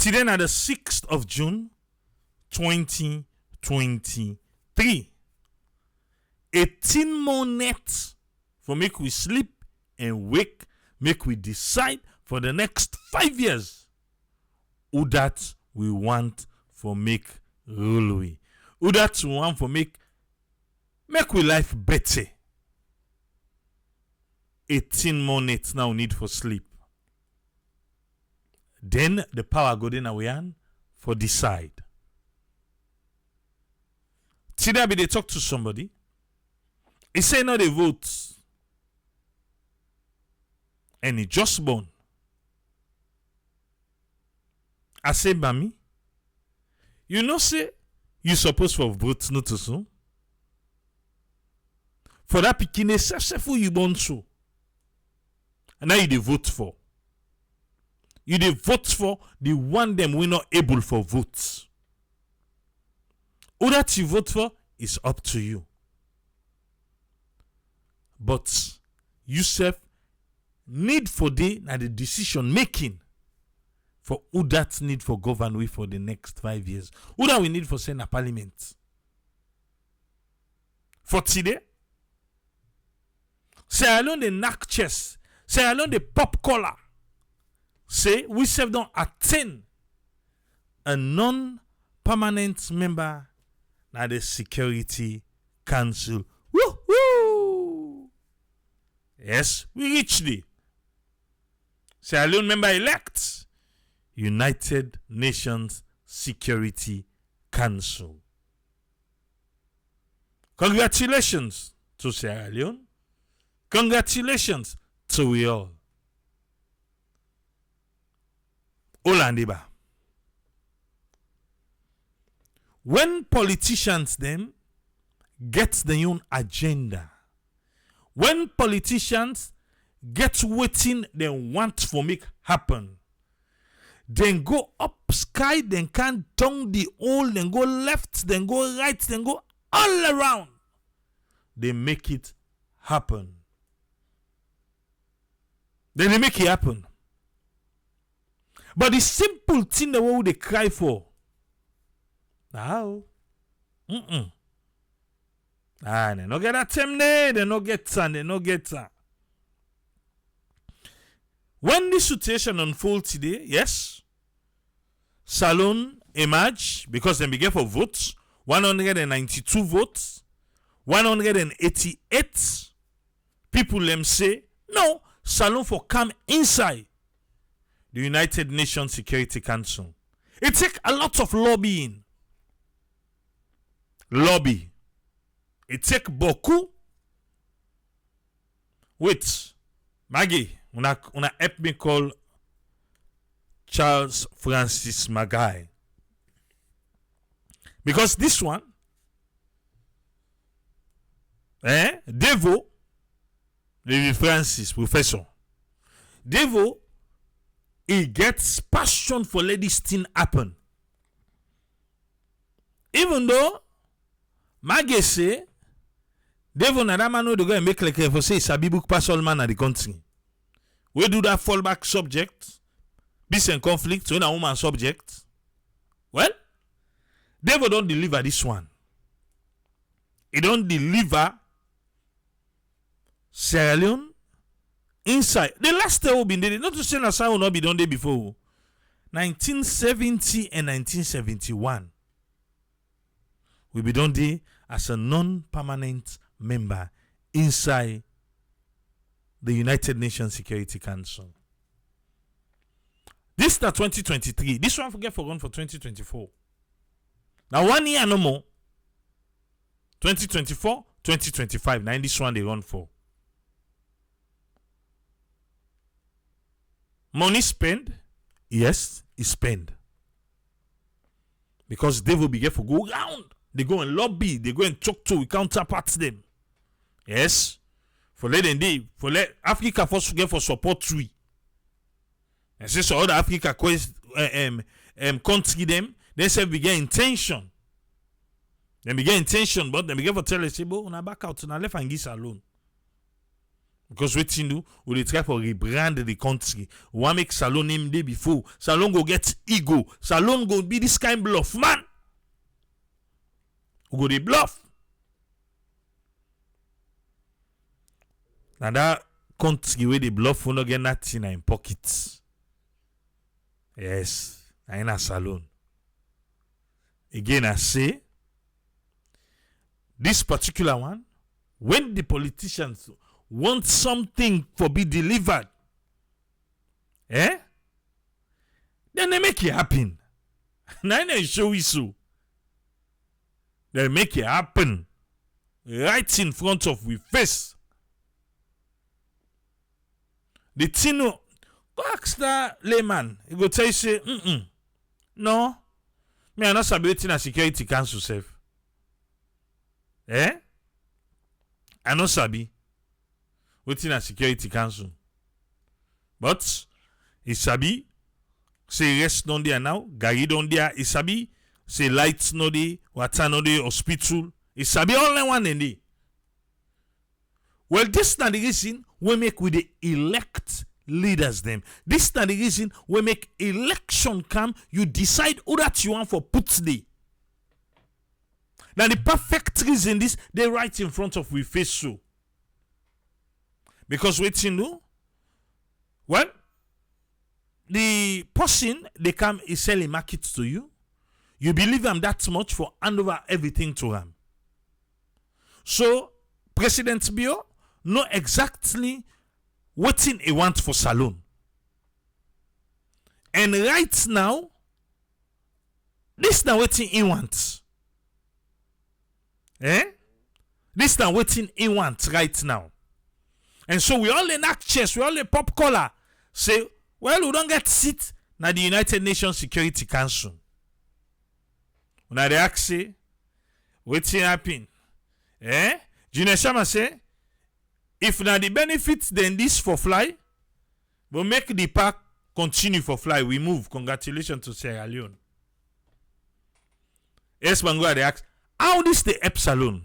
Today na the 6th of June 2023. 18 more nights for make we sleep and wake, make we decide for the next 5 years who that we want for make rule we. Who that we want for make we life better. 18 more nights now need for sleep. Then the power go in our hand for decide. Today be they talk to somebody. He say no they vote. And he just born. I say, Bami, you know say you supposed for vote not to so. For that pikine self you born so. And now you dey vote for. You dey vote for the one them we not able for votes. Who that you vote for is up to you. But you self need for the decision making for who that need for govern we for the next 5 years. Who that we need for send a parliament. For today, say alone the knack chest, say alone the pop collar. Say we self don't attain a non-permanent member na the Security Council. Woo-hoo! Yes, we reach the. Say alone member elect United Nations Security Council. Congratulations to Sierra Leone. Congratulations to we all. Olandiba. When politicians then get their own agenda, when politicians get waiting they want for make happen, then go up sky, then can down the hole, then go left, then go right, then go all around. They make it happen. Then they make it happen. But the simple thing the way they cry for. Now, they no get that time there, they no get that, they no get that. When this situation unfolds today, yes, Salon emerge because they began for votes, 192 votes, 188 people them say, no, Salon for come inside the United Nations Security Council. It take a lot of lobbying. Lobby. It take beaucoup. Wait, Maggie, una help me call Charles Francis Magai. Because this one, Devo, David Francis, professor, Devo, he gets passion for let this thing happen. Even though Maggie say, Devo Nadamano to go and make like for say Sabi book pass all man at the country. We do that fallback subject, peace and conflict, when a woman subject. Well, Devo don't deliver this one. He don't deliver Sierra Leone inside. The last time we been there, not to say that will not be done there before. 1970 and 1971. We be done there as a non-permanent member inside the United Nations Security Council. This is 2023. This one forget for run for 2024. Now 1 year no more. 2024, 2025. Now in this one they run for. Money spent? Yes, it's spent. Because they will be get for go round. They go and lobby. They go and talk to counterparts them. Yes. For let them day. For let Africa first get for support tree. And say so other Africa country them. They say we get intention. Then we get intention, but then we get for tell us, say, "Bo, una back out, una left and give alone." Because wetin do, we dey try for rebrand the country. We want make Salone name day before. Salone go get ego. Salone go be this kind bluff, man. We go dey bluff. Now that country where they bluff will not get nothing in pockets. Yes, I in a Salone. Again, I say this particular one, when the politicians want something to be delivered, then they make it happen. Now they show you so. They make it happen right in front of we face. The thing, go ask that layman. He go tell you say, no, me I not sabi wetin a Security Council self. I not sabi wetin a Security Council. But he sabi say rest non there now, gari don there. He sabi say lights no dey, water no dey, hospital. He sabi only one in there. Well, this not the reason we make with the elect leaders them. This not the reason we make election come. You decide who that you want for put the. Now the perfect reason this they right in front of we face so. Because what you know? Well, the person they come is selling market to you. You believe them that much for hand over everything to them. So President Bio know exactly what he want for Salone. And right now, this now what he wants. This now what he wants right now. And so we all in act chess, we all in pop collar. Say, well, we don't get seat na the United Nations Security Council. When they ask say, what's happen? Junior Shama say, if na the benefits then this for fly, we'll make the park continue for fly. We move. Congratulations to Sierra Leone. Yes, Bango, they ask, how this the Epsilon?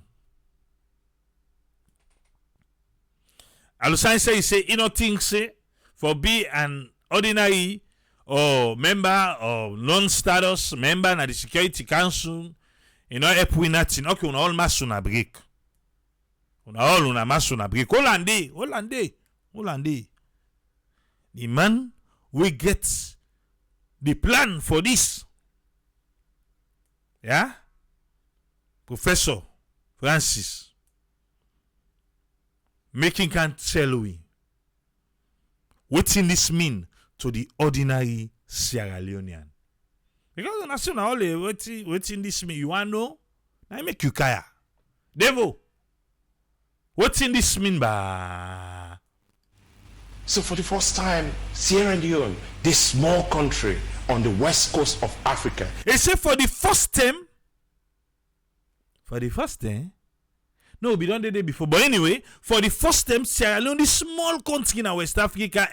Alusan say, you know, things say, for be an ordinary or member or non-status member na the Security Council, you know, help we nothing. Okay, we all mass on a break. On all on a mass on a break. Hollande. The man will get the plan for this. Yeah? Professor Francis. Making can tell we. What in this mean to the ordinary Sierra Leonean? Because I say now what in this mean? You want to know? I make you kaya. Devo. What's in this mean ba? So for the first time, Sierra Leone, this small country on the west coast of Africa. They say for the first time. No, we don't do that before. But anyway, for the first time, Sierra Leone, this small country in West Africa,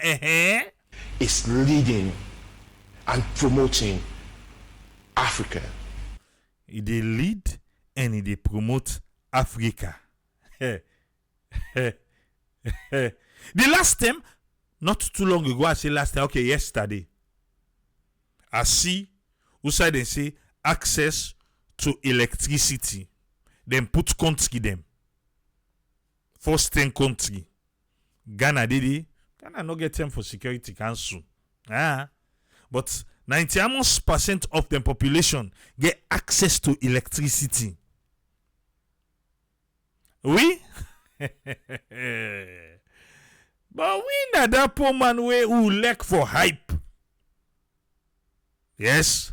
is leading and promoting Africa. They lead and they promote Africa. The last time, not too long ago, I say last time, okay, yesterday, I see, outside they say, access to electricity. Then put country them. First 10 country. Ghana did it. Ghana not get them for Security Council. But 90% of the population get access to electricity. We? But we not that poor man way who lack for hype. Yes.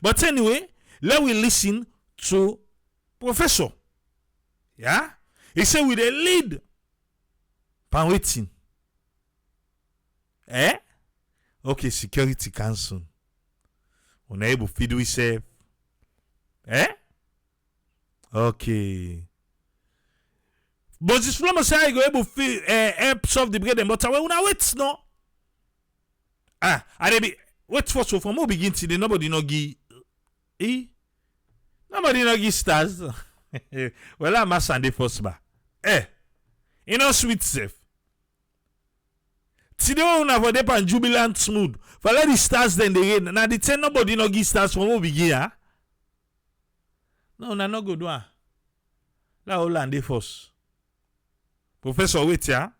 But anyway, let we listen to Professor. Yeah? He said with a lead. Pan waiting. Okay, Security Council. Unable to feed we say. Okay. But this from say I go able to help solve the problem. But I will wait no. I be wait first from who begin to the nobody no give. Nobody no give stars. Well, I'm a Sunday first bar. You know, sweet safe. Today una for dey jubilant mood. For let the stars then they rain. Now the ten nobody no give stars from who begin, huh? No, una no go do am. La all and dey first. Professor, wait here.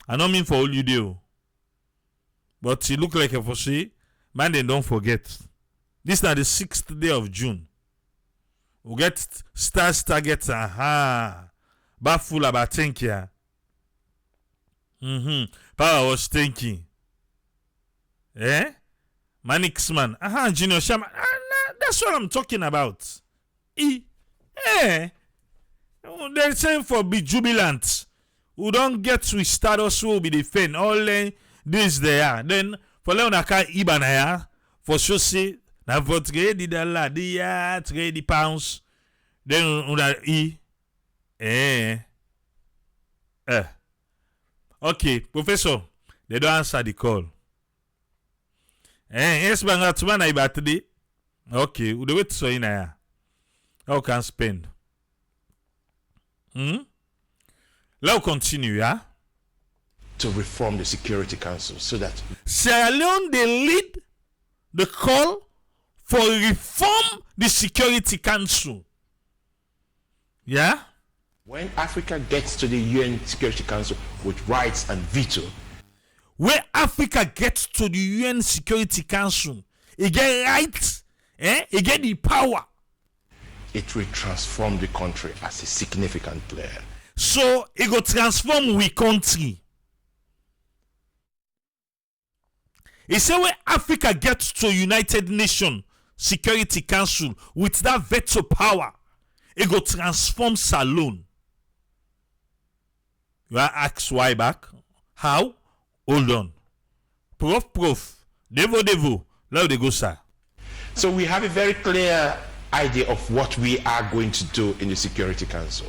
I don't mean for all you do. But it look like a for say, man, then don't forget. This is now the 6th day of June. We get stars targets. Aha. Bafful about thinking. Power was thinking. Eh? Manixman. Aha, Junior Shaman. That's what I'm talking about. They're saying for be jubilant. Who don't get with status will be defend. All this there. Then for Leonaka Ibanaya for sure say na vote the dollar, the pounds. Then okay, Professor, they don't answer the call. Yes, Bangatuma na ibatide. Okay, we wait so in here. How can spend? Let's continue, yeah? To reform the Security Council so that Sierra Leone, they lead the call for reform the Security Council. Yeah? when Africa gets to the UN Security Council with rights and veto, where Africa gets to the UN Security Council, it get rights, it get the power. it will transform the country as a significant player. So it go transform we country. It say when Africa gets to United Nations Security Council with that veto power, it go transform Salone. You are asked why back? How? Hold on. Prof. Devo. Let they go, sir. So we have a very clear idea of what we are going to do in the Security Council.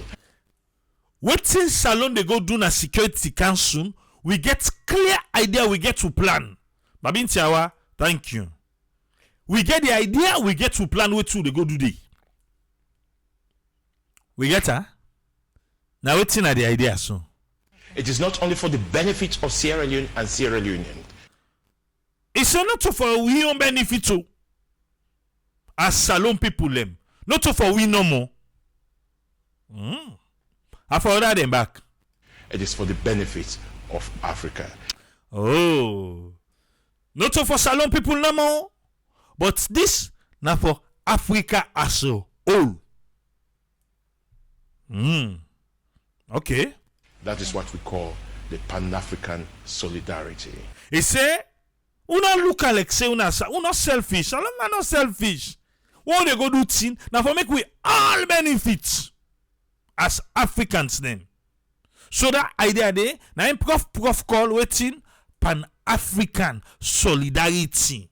What in Salone they go do na Security Council, we get clear idea, we get to plan. Babin Tiawa, thank you. We get the idea, we get to plan what to they go do day. We get her? Now what's in the idea so? It is not only for the benefit of Sierra Leone and Sierra Leonean. It's not for we own benefit too. As Salone people them. Not for we no more. I for that them back. It is for the benefit of Africa. Oh. Not for Salone people no more. But this now for Africa as a whole. Okay. That is what we call the Pan-African solidarity. He say, una look like say una selfish. Salone not selfish. What they go do thing now for make we all benefit as Africans then. So that idea there, now Prof call waiting Pan-African solidarity.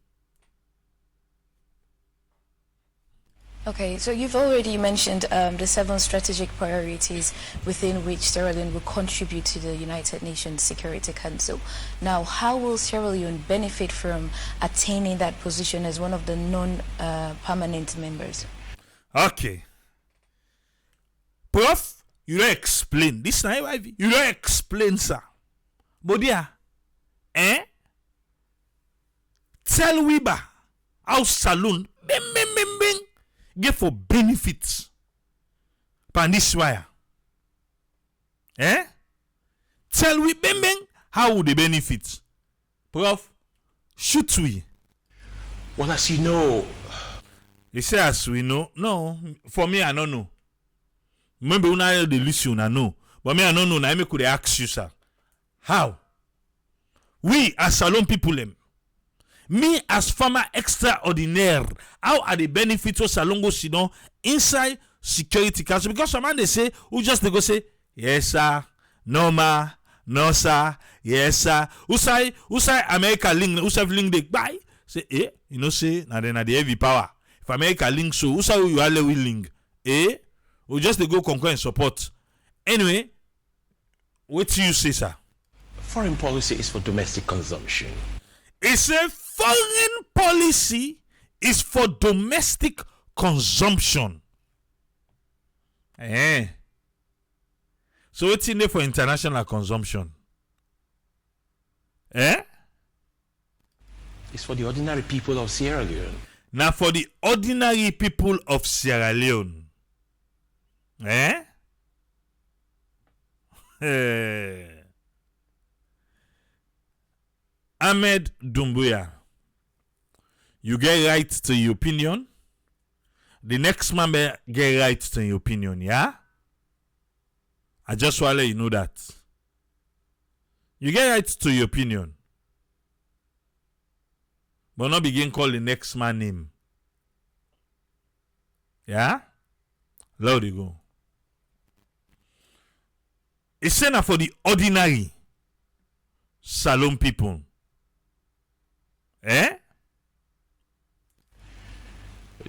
Okay, so you've already mentioned the 7 strategic priorities within which Sierra Leone will contribute to the United Nations Security Council. Now, how will Sierra Leone benefit from attaining that position as one of the non-permanent members? Okay. Prof, you don't explain. This time, you don't explain, sir. But yeah, tell Wiba how Salone, bing, get for benefits pan this wire. Tell we bing how would they benefit? Prof, shoot we. Well, as you know, He say as we know. No, for me I don't know. Maybe una the listen I know. But me I don't know. Now me could ask you, sir. How? We as Salone people them. Me as farmer extraordinaire, how are the benefits of Salongo Sidon inside Security Council? Because some man they say, who just they go say, yes sir, no ma, no sir, yes sir. Who say America link, who say link they buy? Say, you know say, now then the heavy power. If America link so, who say you are link? Who just they go conquer and support. Anyway, what do you say, sir? foreign policy is for domestic consumption. It's a foreign policy is for domestic consumption. So it's in there for international consumption. Eh? It's for the ordinary people of Sierra Leone. Now for the ordinary people of Sierra Leone. Eh? Ahmed Doumbouya, you get right to your opinion. The next man get right to your opinion, yeah? I just want to let you know that. You get right to your opinion. But not begin call the next man name. Yeah? Loud you go. It's saying for the ordinary Salone people. Eh?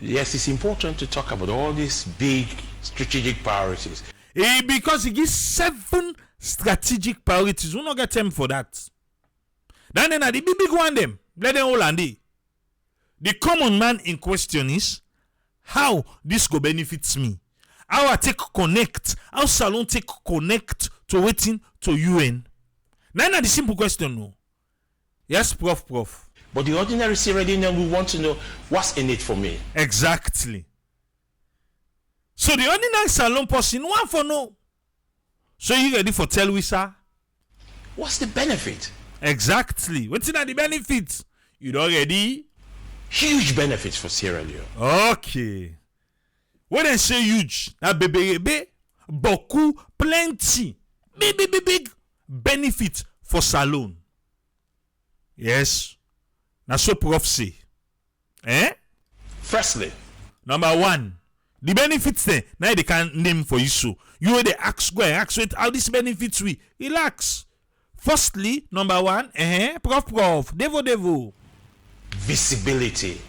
Yes, it's important to talk about all these big strategic priorities. Because he gives 7 strategic priorities. We don't get time for that. Then the big one them. Let them all and they. The common man in question is how this go benefits me. How I take connect. How Salone take connect to waiting to UN. Now the simple question no. Yes, Prof. But the ordinary Sierra Leonean will want to know what's in it for me. Exactly. So the ordinary Salone person want for no. So you ready for tell we sir? What's the benefit? Exactly. What's in the benefits? You don't ready? Huge benefits for Sierra Leone. Okay. When they say huge, that bebe, beaucoup, plenty, big benefit for Salone. Yes. Now so Prof say. Eh? Firstly, number 1, the benefits there. Now they can name for you so. You they ask go ask wait how this benefits we. Relax. Firstly, number 1, Prof, Devo. Visibility.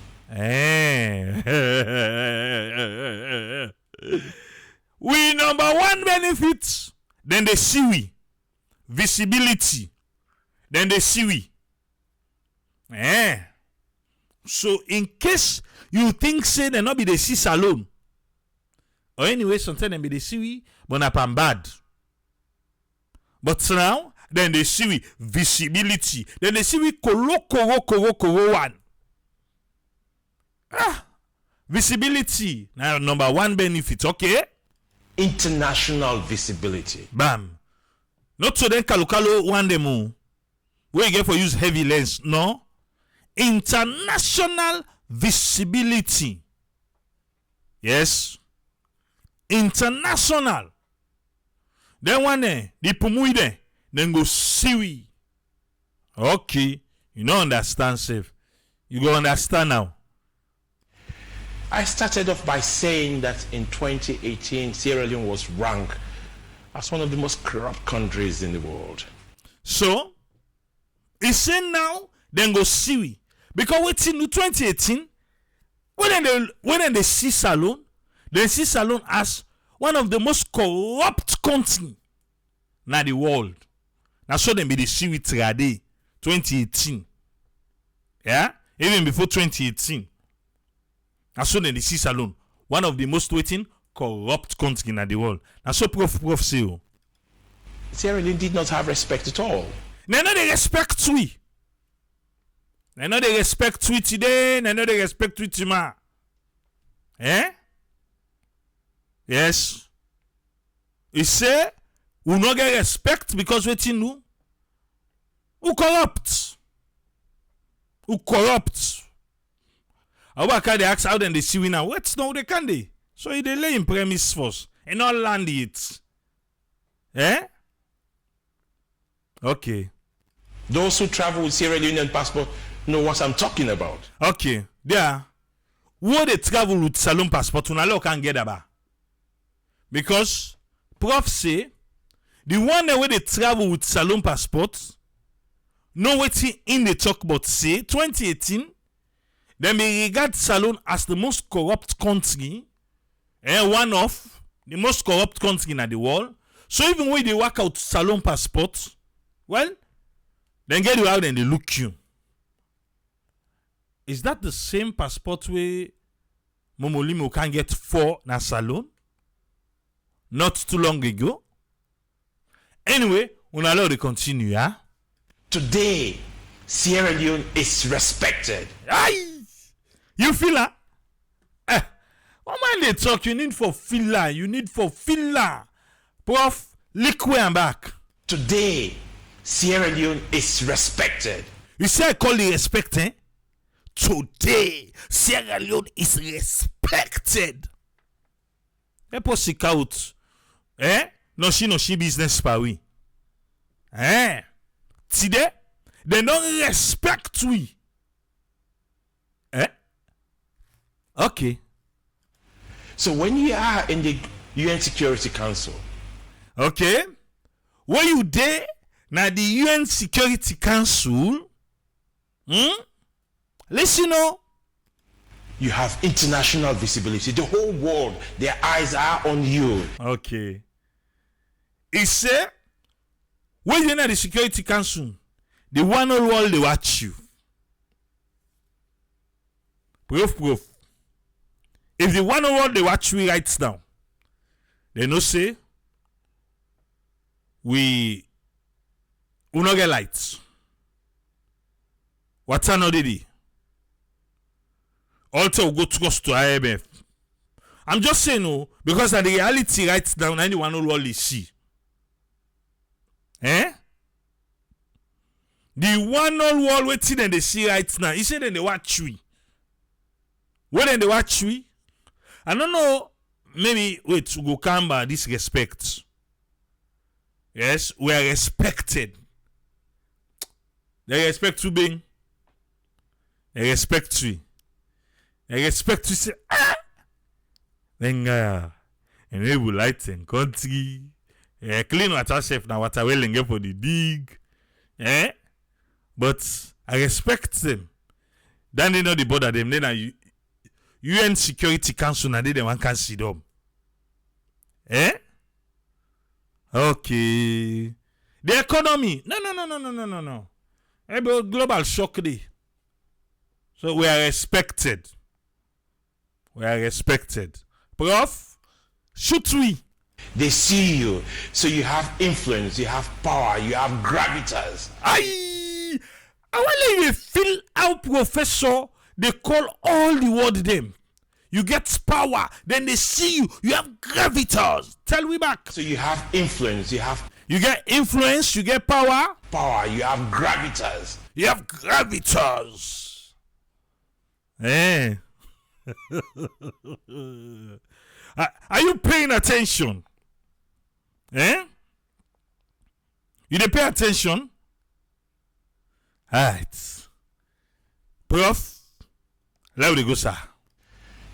We number 1 benefit. Then they see we. Visibility. Then they see we. So in case you think say they not be the see Salone. Or anyway, sometimes they be the see we, but not bad. But now, then they see we visibility. Then they see we koro one. Visibility. Now number 1 benefit, okay? International visibility. Bam. Not so then kalukalo one demo. Where you get for use heavy lens, no? International visibility. Yes. International. Then one day, the pumuide, then go siwi. Okay. You don't understand, safe. You go understand now. I started off by saying that in 2018, Sierra Leone was ranked as one of the most corrupt countries in the world. So, it's saying now, then go siwi. Because waiting in 2018, when they see Salone, they see Salone as one of the most corrupt countries in the world. Now so them be the see with today, 2018. Yeah? Even before 2018. Now so then they see Salone, one of the most corrupt countries in the world. Now so Prof say, Sierra Leone did not have respect at all. They know they respect we. They know they respect we today. They know they respect we tomorrow. Eh? Yes. He say, we no get respect because waiting no. Who corrupt? Who corrupt? How can they ask how then they see we now? What? No, they can't they. So they lay in premise first and not land it. Eh? Okay. Those who travel with Sierra Leonean passport know what I'm talking about. Okay. There. Who they travel with Salone passport, unalo can get about. Because Prof say the one where they travel with Salone passport, no waiting in the talk about say 2018, they may regard Salone as the most corrupt country and one of the most corrupt country in the world. So even when they work out Salone passport, well, then get you out and they look you. Is that the same passport way Momolimo can get for na Salone? Not too long ago. Anyway, on allow to continue, yeah? Today, Sierra Leone is respected. Aye! You feel that? What man they talk? You need for filler. You need for filler. Prof, lick way and back. Today, Sierra Leone is respected. You say I call it respect, eh? Today, Sierra Leone is respected. Help us seek out. No she business pa we. Today, they don't respect we. Okay. So when you are in the UN Security Council, okay, when you there now the UN Security Council, listen, you have international visibility. The whole world, their eyes are on you. Okay. He said, when you're in the Security Council, the one whole world they watch you. Proof. If the one whole world they watch you right now, they no say we not get lights. What's another day? Also go to IMF. I'm just saying no, because the reality right now, anyone whole world is see. The one whole world waiting and they see right now. He said then they watch you. When they watch you, I don't know, maybe wait to go come by this respect. Yes, we are respected. They respect you being. They respect you. They respect you say then and we will light and country. Clean water chef now water well and get for the dig. But I respect them. Then they know the bother them. Then UN Security Council and they one can see them. Okay. The economy. No. Global shock day. So we are respected. Prof, should we? They see you, so you have influence, you have power, you have gravitas. I want to feel how professor they call all the word them. You get power, then they see you. You have gravitas. Tell me back. So you have influence, you get influence, you get power. Power, you have gravitas. You have gravitas. Are you paying attention? You dey pay attention? Alright. Prof, let me go, sir.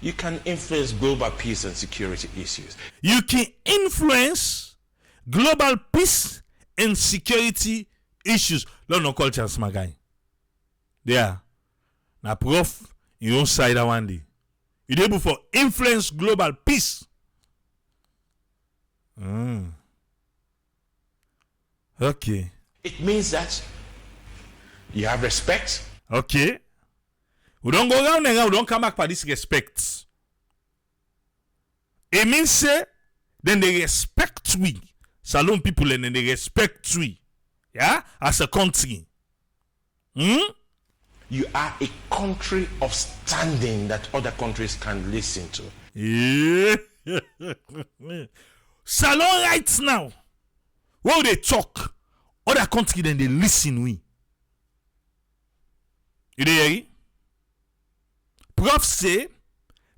You can influence global peace and security issues. You can influence global peace and security issues. No cultures, my guy. There. Now, Prof, you don't side that one day. You're able for influence global peace. Okay. It means that you have respect. Okay. We don't go around and around. We don't come back for this respect. It means say, then they respect we. Salon people and then they respect we. Yeah? As a country. You are a country of standing that other countries can listen to. Yeah. Salon right now. When they talk, other countries then they listen we. You dey hear? Prof say,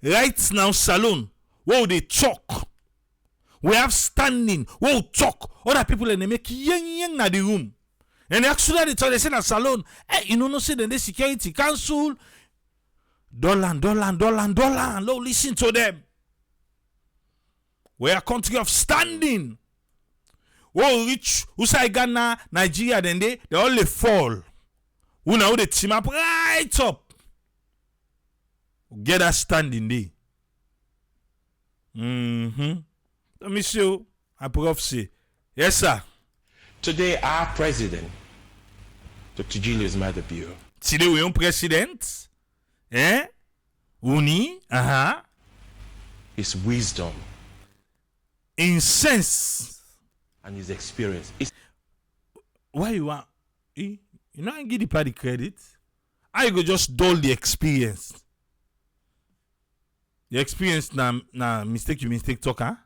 right now, Salon, when they talk, we have standing, when we talk, other people and they make yang na the room. And actually they talk, they say that Salon, you know, no say then the Security Council, dollar, no listen to them. We are a country of standing. Oh, rich, who say Ghana, Nigeria, then they only fall. Who now they team up right up. Get that standing there. Let me see you. A prof say. Yes, sir. Today, our president, Dr. Julius Maada Bio. Today, we have president. Uni. His wisdom. In sense. And his experience. Why you want? You know, I give the party credit. I go just dull the experience. The experience na mistake talker.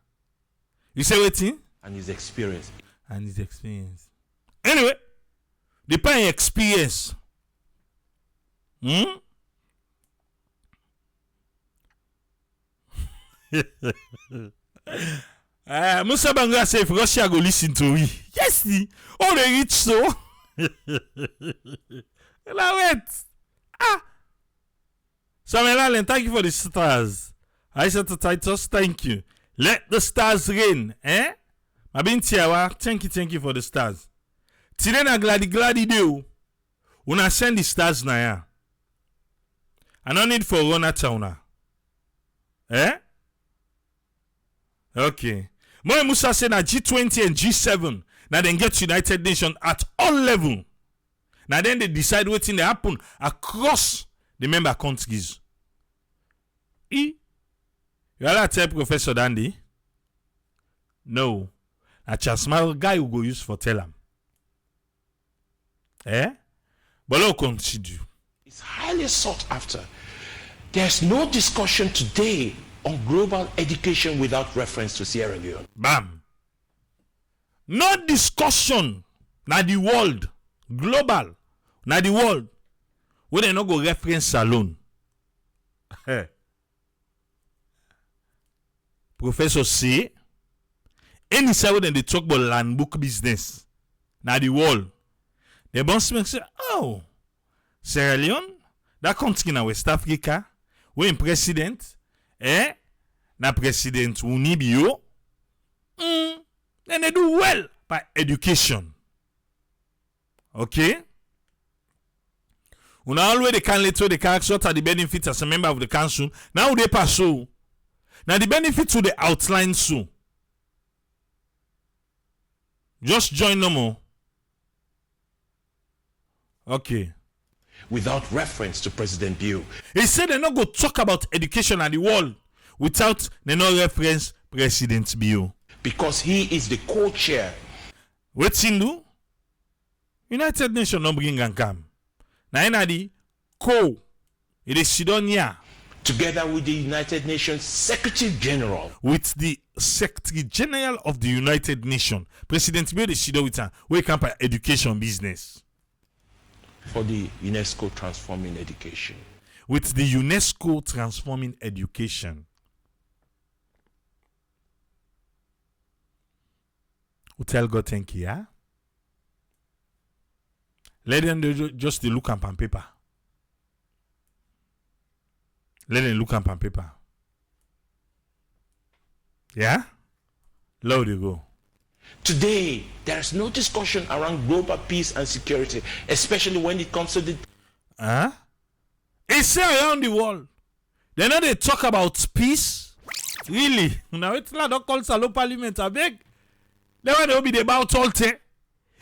You say what thing? And his experience. And his experience. Anyway, the party experience. Musa Banga say if Russia go listen to me. Yes, all they reach so. Now wait. Samuel Allen, thank you for the stars. I said to Titus, thank you. Let the stars rain, eh? Mabin Tiawa, thank you for the stars. Today na gladi do. Una send the stars na ya. I no need for runner town. Eh? Okay. Moe Musa said that G20 and G7 now then get United Nations at all level. Now then they decide what's in the happen across the member countries. You allowed to tell Professor Dandy? No. A small guy who go use for tell him. Eh? But let's continue. It's highly sought after. There's no discussion today on global education without reference to Sierra Leone. Bam. No discussion na the world. Global. Na the world. Where they no go reference alone. Professor say, any side when they talk about land book business, na the world. The boss say, oh, Sierra Leone, that country in West Africa, when president, na president Unibio, then they do well by education. Okay? Una always they can let the character what are the benefits as a member of the council. Now they pass so. Now the benefits to the outline so. Just join no more. Okay. Without reference to President Bill. He said they're not going to talk about education at the world without they not reference President Bill. Because he is the co-chair. What's in do? United Nations no bring and come. Now in the co. It is Sidonia. Together with the United Nations Secretary General. With the Secretary General of the United Nations. President Bill is Sido with her. We come by education business. For the UNESCO Transforming Education. With the UNESCO Transforming Education. We tell God thank you, yeah? Let them do just the look up on paper. Let them look up on paper. Yeah? Low they go. Today, there is no discussion around global peace and security, especially when it comes to the... It's around the world. They know they talk about peace. Really? Now it's not don't call Salo Parliament, I beg. They will be about all day.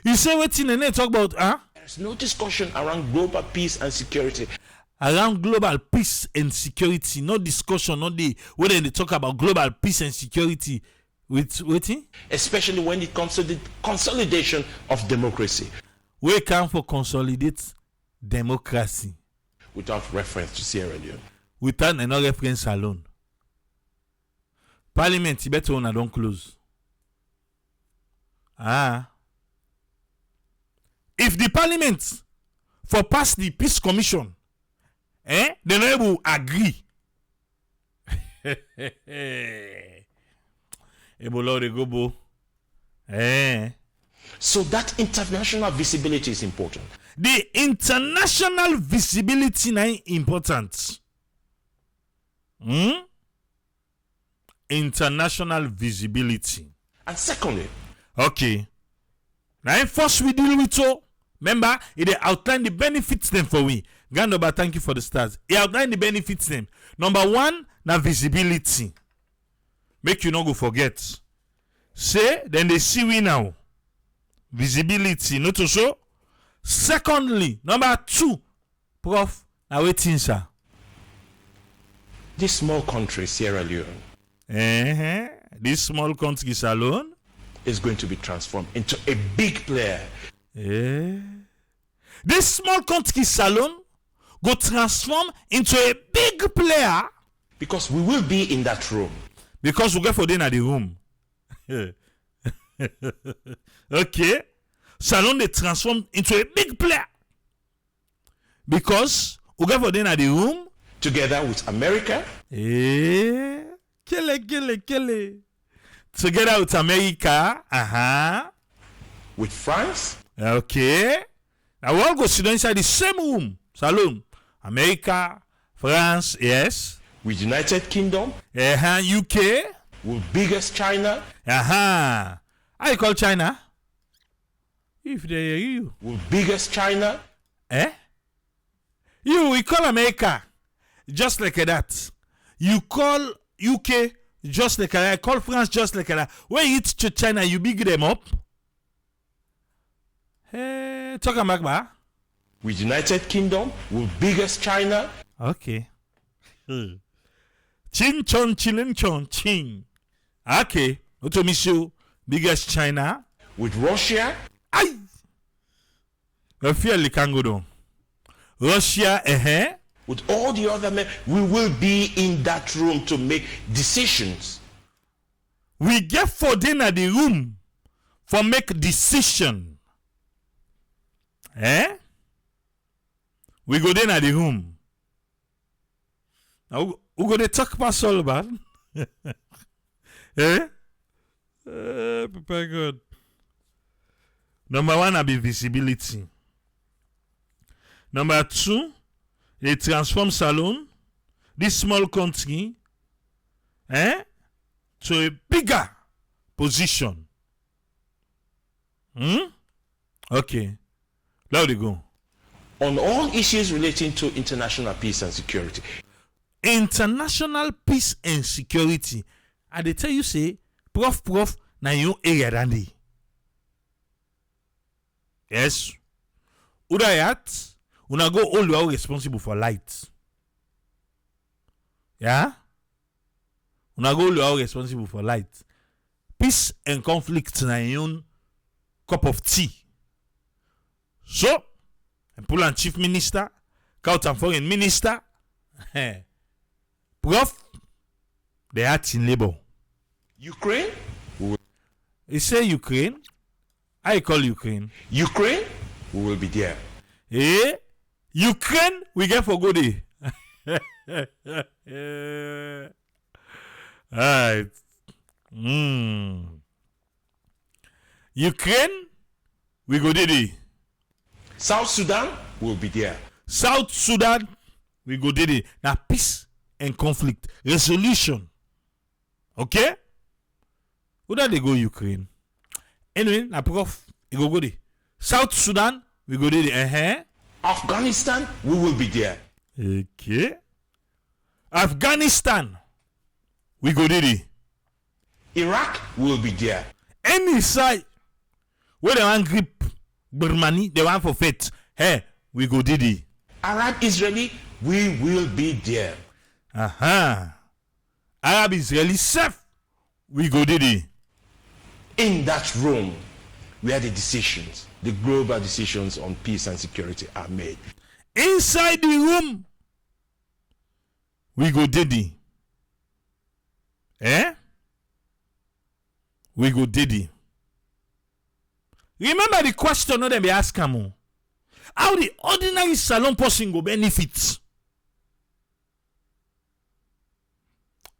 You say what in they talk about, There's no discussion around global peace and security. Around global peace and security, no discussion, no day. When they talk about global peace and security, with waiting? Especially when it comes to the consolidation of democracy. We come for consolidate democracy. Without reference to Sierra Leone. Without no reference alone. Parliament, you better one don't close. If the parliament for pass the peace commission, they not able agree. So that international visibility is important. The international visibility is important. International visibility. And secondly, okay. Now first we deal with so. Remember, it outline the benefits them for we. Gandoba, thank you for the stars. It outline the benefits them. Number one, na visibility. Make you not go forget. Say, then they see we now. Visibility, not to show. Secondly, number two, Prof, now waiting, sir. This small country, Sierra Leone, this small country alone is going to be transformed into a big player. This small country salon go transform into a big player because we will be in that room. because we get for dinner the room. Okay. Salon they transform into a big player because we get for dinner the room Together with America, Kele. Together with America. with France, Okay. Now we all go sit inside the same room. Salon. America, France, yes. with United Kingdom, UK. with biggest China, How you call China? If they hear you. with biggest China, We call America just like that. You call UK just like that. I call France just like that. When you to China, you big them up. Hey, talk about ba. with United Kingdom, with biggest China, Okay. Chin chon chilin chon ching. Okay. Otomisho biggest China. with Russia, Aye. I feel like kangodo. Russia, with all the other men. We will be in that room to make decisions. We get for dinner the room for make decision. We go in at the room. Now we go to talk past all about. Prepare good. Number one, be visibility. Number two, they transform salon, this small country, to a bigger position. Okay. Now they go. On all issues relating to international peace and security. International peace and security. And they tell you, say, Prof, na your area dandy. Yes. Udayat, una go all you are responsible for light. Yeah? Una go all you are responsible for light. Peace and conflict na your cup of tea. So, and pull and chief minister, count and foreign minister, Prof, they are in labor. Ukraine? He say Ukraine. I call Ukraine. Ukraine? We will be there. Ukraine, we get for good day. Alright. Ukraine, we go day. South Sudan will be there. South Sudan, we go day. Now peace and conflict resolution. Okay? Who that they go Ukraine? Anyway, na Prof, we go there. South Sudan, we go there. Afghanistan, we will be there. Okay. Afghanistan, we go there. Iraq will be there. Any side where they want grip Burmani, they want for faith. We go there. Arab Israeli, we will be there. Arab Israeli safe, we go there. In that room where the decisions, the global decisions on peace and security are made. Inside the room, we go there. We go there. Remember the question that they ask him. How the ordinary salon person go benefit?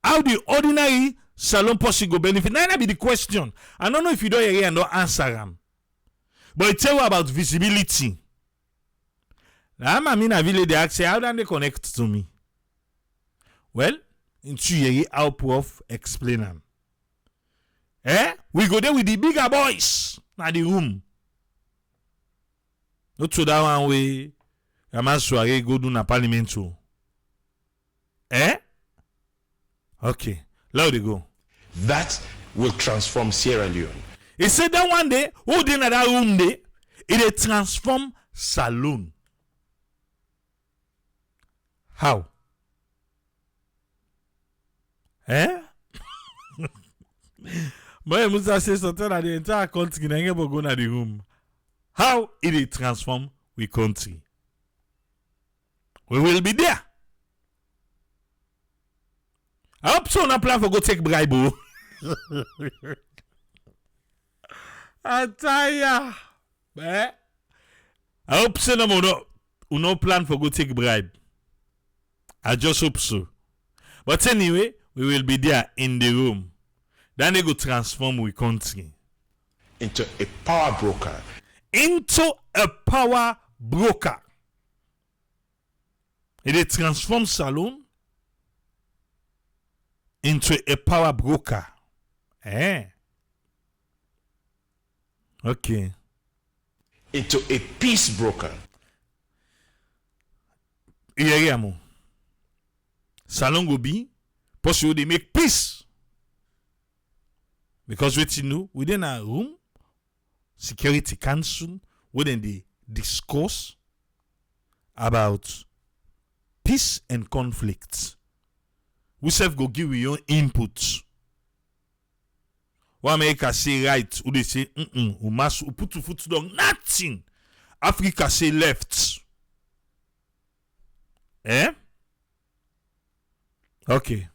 How the ordinary salon person go benefit? Now that be the question. I don't know if you don't hear and don't answer them. But it tell you about visibility. I'm in a village, they ask, how do they connect to me? Well, into hear how Prof explain them. We go there with the bigger boys na the room. Not to that one way, a man soiree go do na parliament too. Okay, now they go. That will transform Sierra Leone. He said that one day, who did in that room day, it will transform saloon. How? But Musa says something that the entire country can go to the room. How it will transform we country. We will be there. I hope so not plan for go take bribe. I tell ya. I hope so no plan for go take bribe. I just hope so. But anyway, we will be there in the room. Then they go transform we country. Into a power broker. Into a power broker. It transform Salone into a power broker. Okay. Into a peace broker. Mo. Salone go be possible they make peace. Because what you know, within a room, Security Council, within they discuss about peace and conflict. We self go give your input. What America say right, who they say we must put two foot down, nothing. Africa say left. Okay.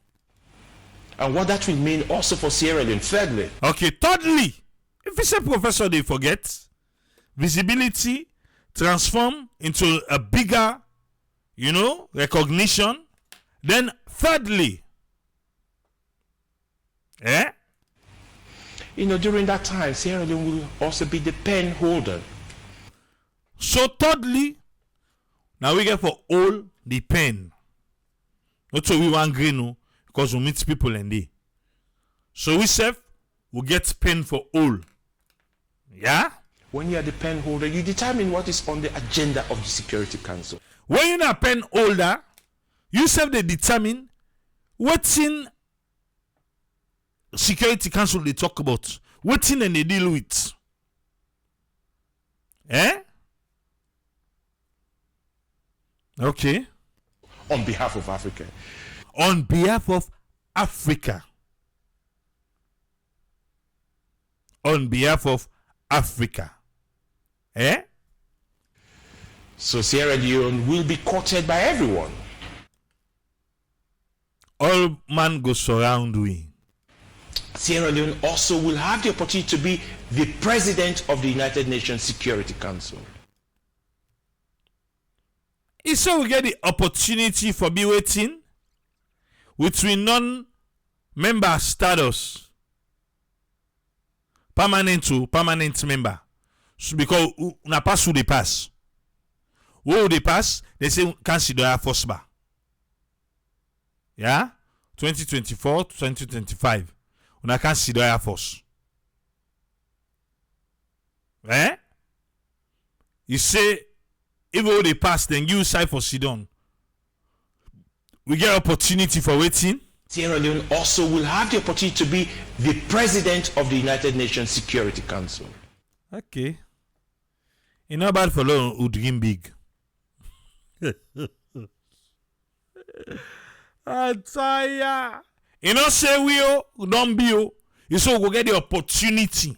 And what that will mean also for Sierra Leone. Thirdly. Okay, thirdly, if you say professor, they forget visibility transform into a bigger, recognition. Then thirdly, during that time, Sierra Leone will also be the pen holder. So thirdly, now we get for all the pen. Not so we want green, because we meet people in there. So we self will get pen for all. Yeah? When you are the pen holder, you determine what is on the agenda of the Security Council. When you're a pen holder, you self they determine what's in Security Council they talk about. What's in and they deal with. Okay. On behalf of Africa. On behalf of Africa. On behalf of Africa. So Sierra Leone will be courted by everyone. All man go surround we. Sierra Leone also will have the opportunity to be the president of the United Nations Security Council. So we get the opportunity for be waiting with we non-member status. Permanent to permanent member. So because na pass who they pass. Who they pass, they say consider first bar. Yeah? 2024 to 2025. Una consider Air Force. You say if all they pass, then you side for Sidon. We get opportunity for waiting. Sierra Leone also will have the opportunity to be the president of the United Nations Security Council. Okay. It's not bad for long who dream big. I tell ya. You know, say we don't be you so we get the opportunity.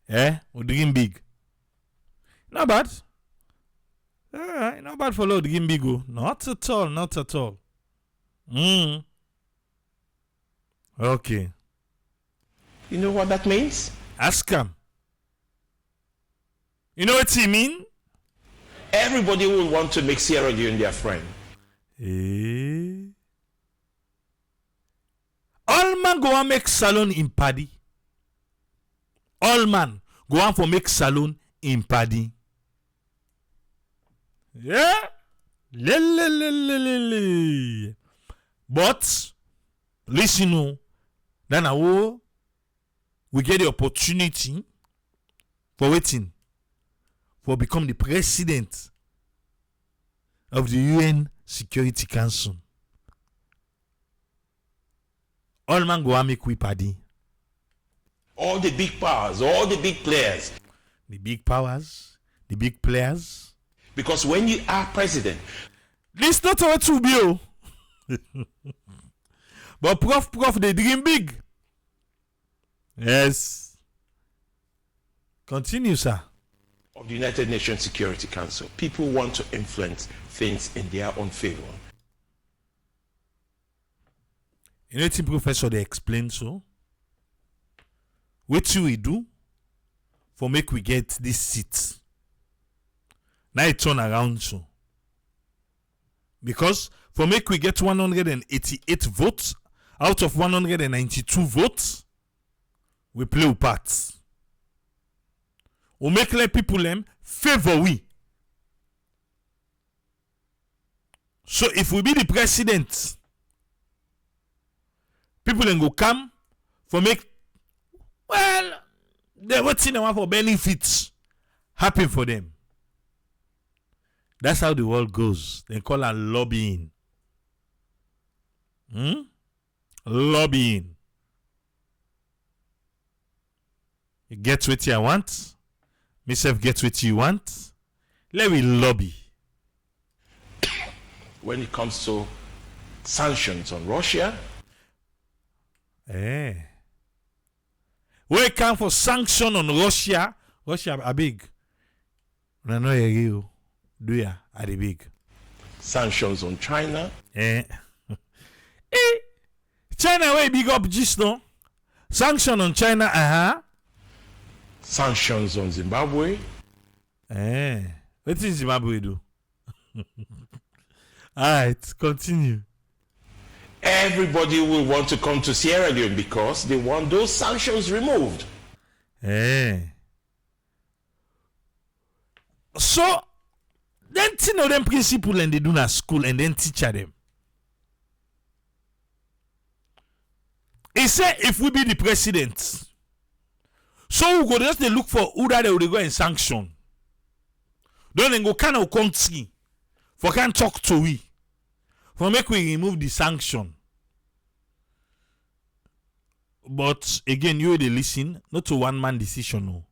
We dream big. Not bad. Not bad for long dream big. Not at all, not at all. Okay. You know what that means? Ask him. You know what he mean? Everybody will want to make Sierra Leone their friend. All man go and make Salone in Paddy. All man go on for make Salone in Paddy. Yeah. But listen, then we get the opportunity for waiting for become the president of the UN Security Council. All man go and make we Paddy. All the big powers, all the big players. The big powers, the big players. Because when you are president, this not what to be. But Prof, they dream big. Yes. Continue, sir. of the United Nations Security Council. People want to influence things in their own favor. You know what the professor they explain so? What should we do for make we get this seat? Now it turn around so. Because for make we get 188 votes out of 192 votes, we play a part. We make let people them favor we. So if we be the president, people then go come for make they waiting for benefits happen for them. That's how the world goes. They call it lobbying. Lobbying. You get what you want. Myself get what you want. Let me lobby. When it comes to sanctions on Russia, when it comes for sanction on Russia are big. No, you do ya are the big. Sanctions on China. China way big up just no. Sanction on China, Sanctions on Zimbabwe. What is Zimbabwe do? Alright, continue. Everybody will want to come to Sierra Leone because they want those sanctions removed. So, then know them principle and they do na school and then teach them. He said if we be the president, so we go just they look for who that they will go and sanction. Then they go kind of country for can talk to we. For make we remove the sanction. But again, you they listen, not to one man decision. No.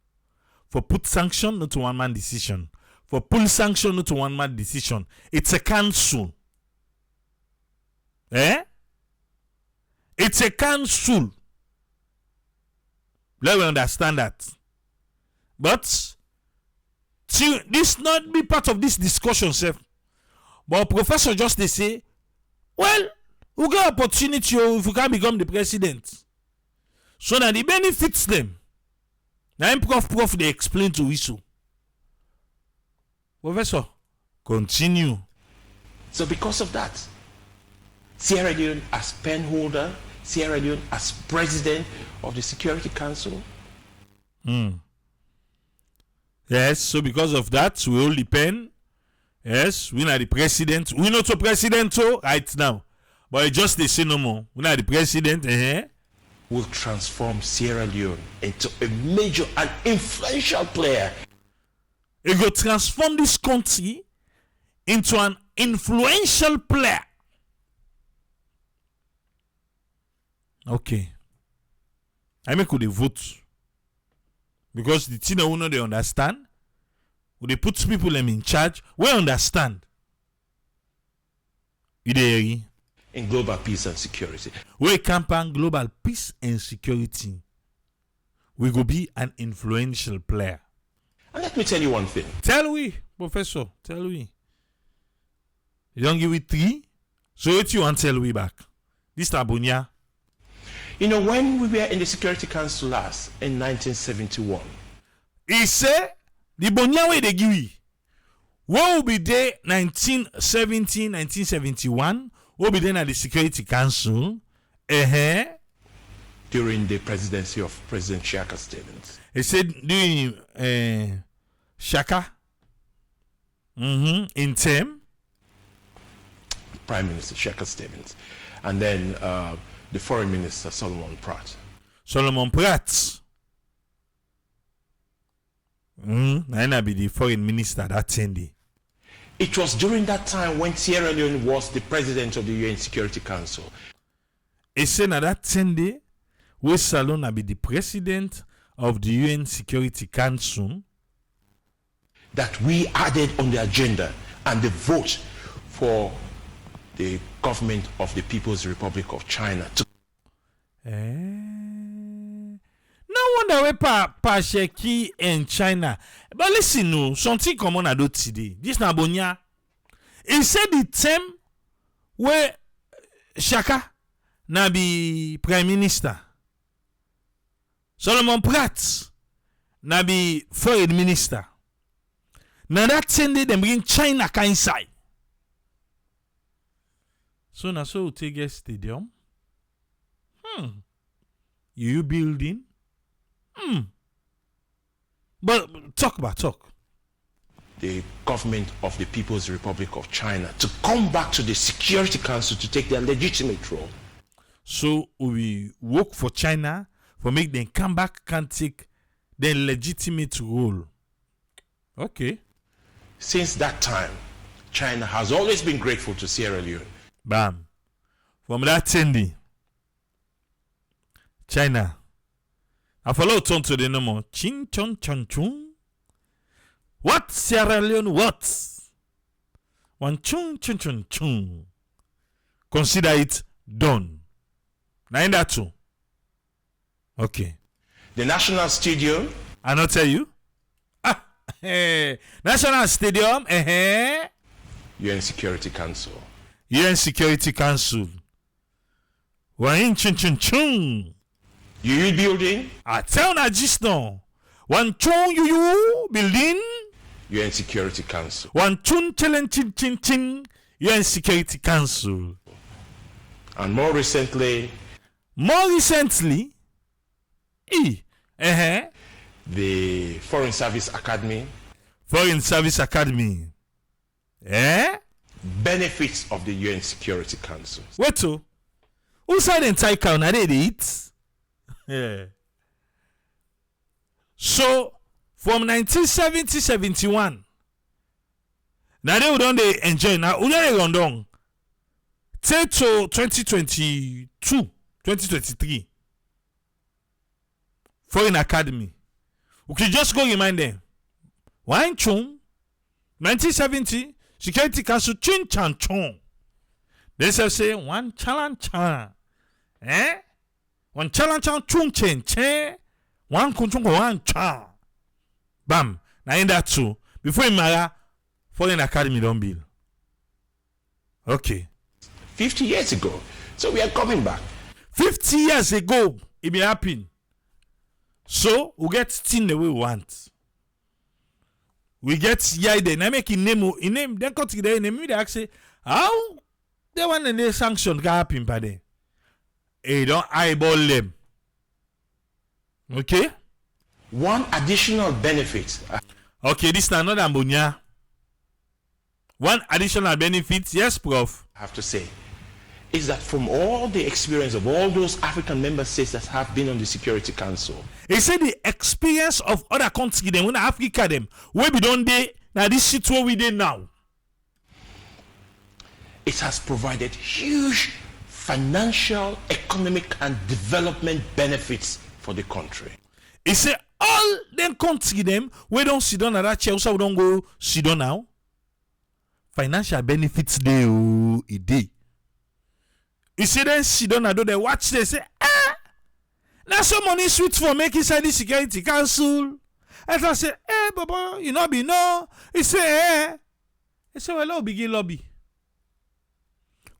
For put sanction, not to one man decision. For pull sanction, not to one man decision. It's a council. It's a council. Let me understand that. But this not be part of this discussion, sir. But professor just they say, well, we got opportunity if we can become the president. So that it benefits them. Now Prof they explain to Isu. Professor, continue. So because of that, Sierra Leone as pen holder, Sierra Leone as president of the Security Council. Yes, so because of that, we hold the pen. Yes, we are the president. We not the president right now. But just they say no more. We are the president. Will transform Sierra Leone into a major and influential player. It will transform this country into an influential player. Okay. I make the vote. Because the thing that we know they understand. They put people them in charge. We understand. In global peace and security. We campaign global peace and security. We go be an influential player. And let me tell you one thing. Tell we, Professor. Tell we. You don't give it 3. So what you want to tell we back? This tabunya. You know, when we were in the Security Council last in 1971. He said the bonya way they give we. What will be there 1970, 1971? What will be there at the Security Council? During the presidency of President Shaka Stevens. He said during Shaka in term Prime Minister Shaka Stevens, and then the Foreign Minister Solomon Pratt. I be the Foreign Minister that 10 day. It was during that time when Sierra Leone was the president of the UN Security Council. He said that 10 day, we Salon be the president of the UN Security Council. That we added on the agenda and the vote for the government of the People's Republic of China. No wonder where pa Sheki in China. But listen, no, something common I do today. This na bonya. He said the term where Shaka na be prime minister. Solomon Pratt na be foreign minister. Now that same day them bring China ka inside. So na so we take a stadium. You building? But talk. The government of the People's Republic of China to come back to the Security Council to take their legitimate role. So we work for China for make them come back and take their legitimate role. Okay. Since that time, China has always been grateful to Sierra Leone. Bam. From that Tendi, China. I follow turn to the number. Chin chon chon chun. What Sierra Leone? What? One chun chun chun chun. Consider it done. Now in that too. Okay. The National Stadium. I not tell you. National Stadium. UN Security Council. UN Security Council. One chun chun chun. UU building. I tell na just now. One chun you building. UN Security Council. One chun challenge chin chin chin. UN Security Council. And more recently, the Foreign Service Academy. Foreign Service Academy. Benefits of the UN Security Council. Wait to. Who said in Taikau na they eat? Yeah. So from 1970-71, now they don't they enjoy now. Who they run down? Till to 2023. Foreign Academy. We can just go remind them. One chung 1970 Security Council chin chan chung. They say one chalan chan. One chalan chan chung chen chen. One kunchung one chan. Bam. Now in that too. Before Imara, Foreign Academy don't build. Okay. 50 years ago. So we are coming back. 50 years ago, it be happening. So we get thing the way we want. We get Yaide. Now make in name. Then cut together. Name me. They ask say how they want the sanction can happen by then. They don't eyeball them. Okay. One additional benefit. Okay, this is another ammonia. One additional benefit, yes, Prof. I have to say, is that from all the experience of all those African member states that have been on the Security Council, he said the experience of other countries, them when Africa them, where we don't they now this shit where we dey now. It has provided huge financial, economic, and development benefits for the country. He said all them countries them we don't sit down at that chair, so we don't go sit down now. Financial benefits they it dey. You see them sit down and do they watch they say now some money sweet for make inside the Security Council. And I say Baba, you know be no. He say he say well begin lobby.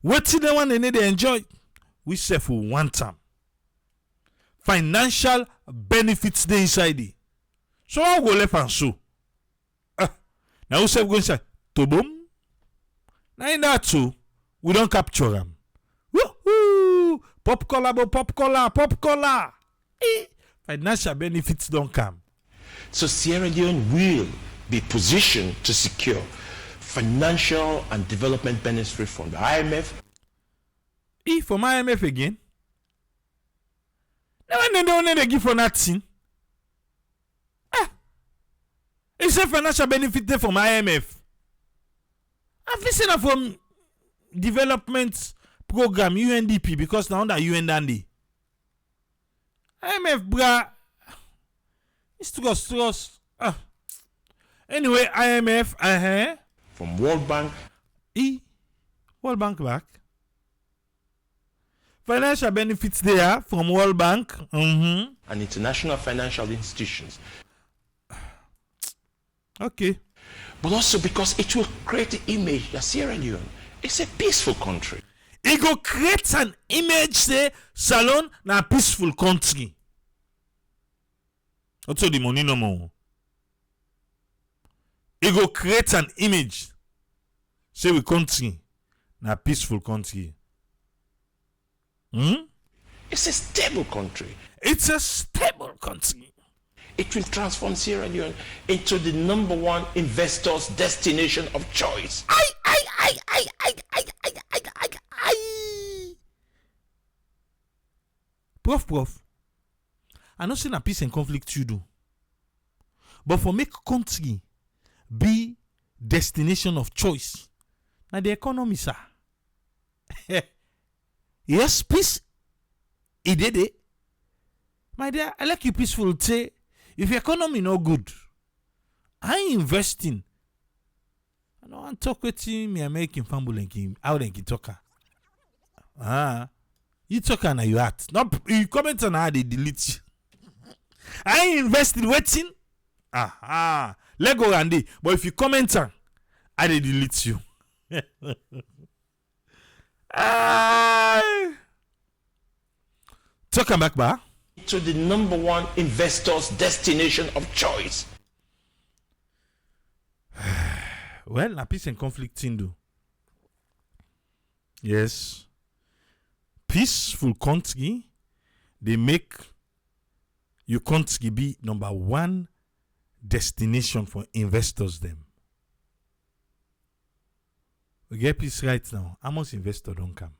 What the one they need to enjoy? We say for one time. Financial benefits they inside it. So I go left and so. Now we say we go inside to boom. Now in that too, we don't capture them. Woohoo! Pop collar. Financial benefits don't come. So Sierra Leone will be positioned to secure financial and development benefits from the IMF. From IMF again? Now when they don't give for nothing. It's a financial benefit there from IMF. I've seen that from development program UNDP because now under UN Dandy. IMF bra. It's to us. Anyway, IMF From World Bank. World Bank back. Financial benefits there from World Bank. and international financial institutions. Okay. But also because it will create the image that Sierra Leone is a peaceful country. It go create an image say Salon na peaceful country. Also the money no more. It go create an image say we country na peaceful country. It's a stable country. It's a stable country. It will transform Sierra Leone into the #1 investor's destination of choice. Prof. I know say na peace and conflict you do. But for make country be destination of choice, na the economy, sir. Yes, peace. It did it. My dear, I like you peaceful say if your economy no good, I investing. I don't want to talk with him, me American family like him. How they talk? You talk and you act. No, you comment on how they delete you. I invested waiting. Let go Randy. But if you comment on how they delete you. Talk back, ba. To the #1 investor's destination of choice. Well, na peace and conflict thing do. Yes. Peaceful country, they make your country be #1 destination for investors them. We get peace right now. How much investor don't come?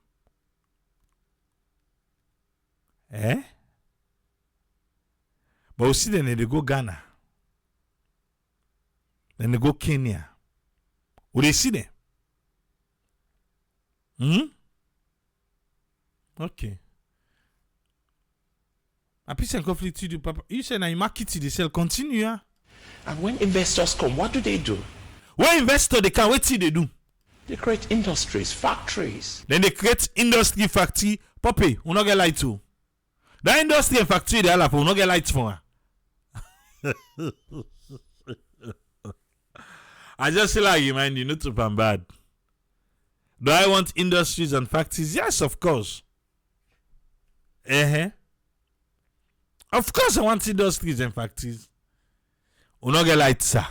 But we see then they go Ghana. Then they go Kenya. Will they see them? Okay. A peace and conflict you do, Papa. You say now you market it, they sell. Continue, yeah? And when investors come, what do? When investors they can wait till they do. They create industries, factories. Then they create industry factory. Poppy, we not get light too. That industry and factory they have, we not get lights for her. I just feel like you mind you not too bad. Do I want industries and factories? Yes, of course. Of course I want industries and factories. We not get lights, sir.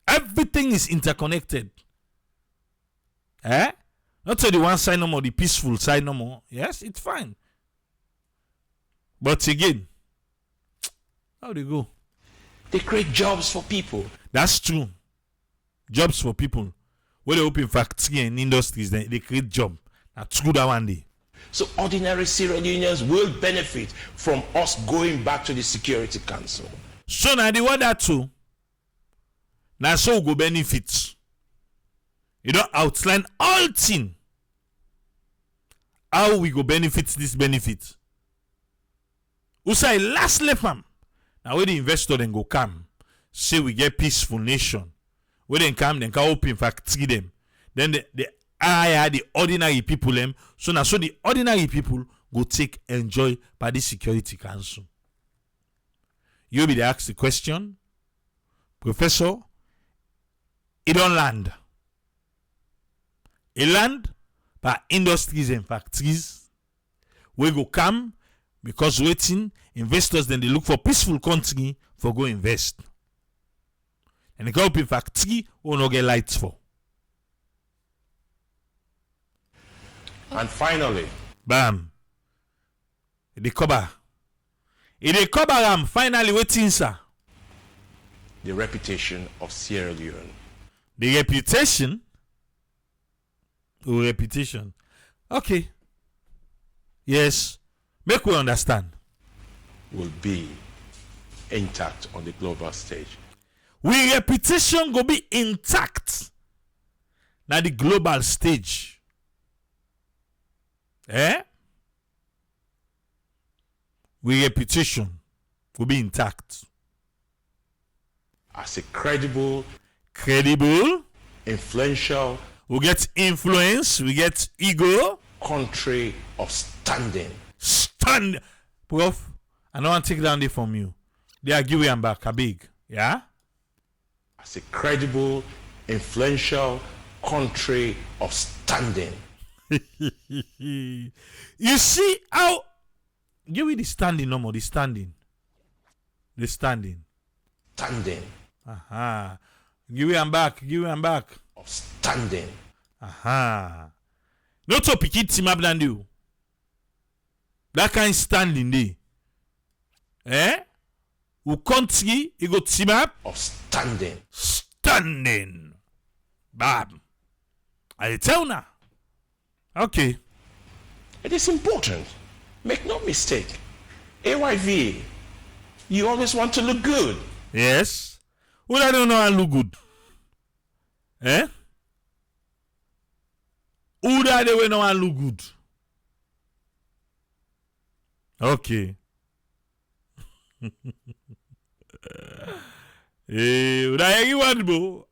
Everything is interconnected. Not to the one side no more, the peaceful side no more. Yes, it's fine. But again, how they go? They create jobs for people. That's true. Jobs for people. When they open factory and industries, they create job. That's true that one day. So ordinary Sierra Leoneans will benefit from us going back to the Security Council. So now they want that too. Now so we go benefit. You don't outline all things. How we go benefit this benefit. We say last fam. Now where the investor then go come. Say we get peaceful nation. Where they come, then can open factory them. Then the ordinary people them. So now so the ordinary people go take enjoy by the Security Council. You'll be the ask the question, Professor, it don't land. It land by industries and factories. We go come because waiting investors then they look for peaceful country for go invest. And they go open factory or no get lights for. And finally, bam. They cover. If they cover them, finally waiting, sir. the reputation of Sierra Leone. The reputation? Oh, reputation. Okay. Yes. Make we understand. Will be intact on the global stage. We reputation go be intact na the global stage. We reputation will be intact As a credible, influential, influential, we get influence, we get ego, country of standing. Stand, Prof. I don't want to take down there from you. They are giving them back a big, yeah? As a credible, influential country of standing. You see how give me the standing no more, the standing. The standing. Standing. Aha. Give him back, give him back. Of standing. Aha. No to pick it team up than you. That kind of standing there. Eh? Who country you go team up? Of standing. Standing. Bam. I tell now. Okay. It is important. Make no mistake. AYV, you always want to look good. Yes. Who I don't know I look good? Eh? Who that they will know I look good? Okay. Who that everyone bro?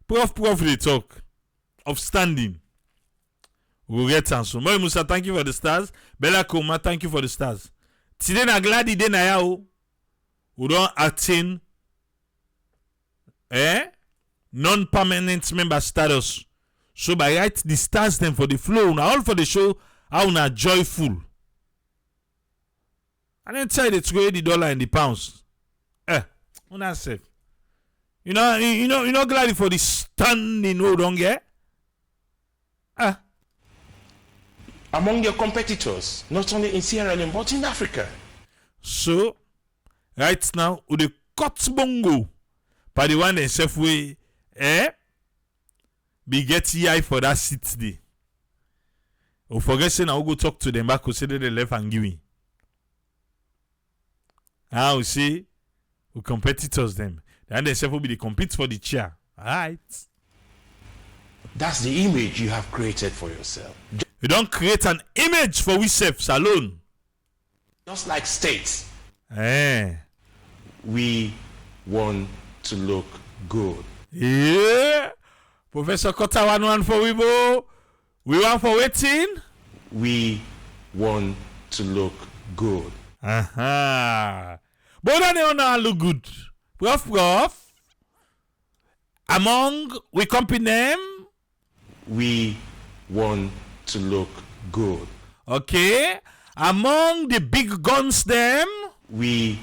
Prof they talk of standing. We'll get answer. Moi Musa, thank you for the stars. Bella Koma, thank you for the stars. Today na glad day na ya we don't attain non-permanent member status. So by right the stars them for the flow. Now all for the show how na joyful. And then tell you to go the dollar and the pounds. Una safe. You know glad for the standing hold on get? Among your competitors, not only in Sierra Leone but in Africa. So, right now, with the cut bongo, by the one themself way, be get EI for that seat day. Or forget saying I will go talk to them back, consider the left and give me. I will say, we competitors them. Then themselves will be the compete for the chair. Alright. That's the image you have created for yourself. You don't create an image for ourselves alone. Just like states. We want to look good. Yeah. Professor Kota one for we bo. We want for waiting. We want to look good. But they don't look good. Prof. Among we company them. We want to look good. Okay. Among the big guns them. We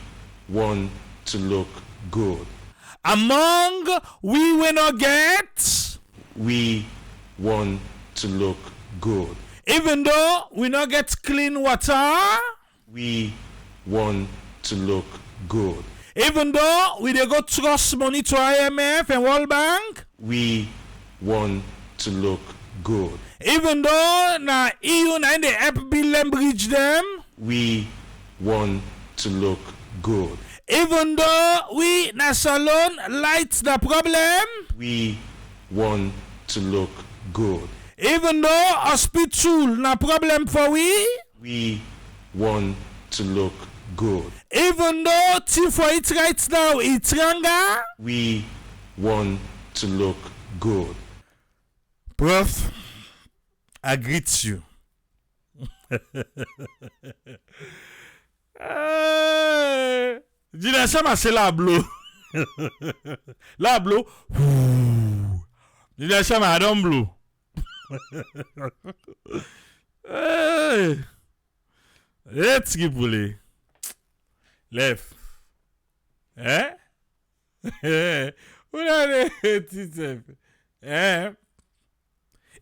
want to look good. Among we will not get. We want to look good. Even though we not get clean water. We want to look good. Even though we dey go trust money to IMF and World Bank. We want to look good. Even though na EU na they help build them bridge them. We want to look good. Even though we na salon lights the problem. We want to look good. Even though hospital na problem for we want to look good. Even though team for it right now it's younger. We want to look good. Prof, I greet you. Dina Sama c'est la blow. La blow. Dina Sama I don't blow. Let's keep bully. Left.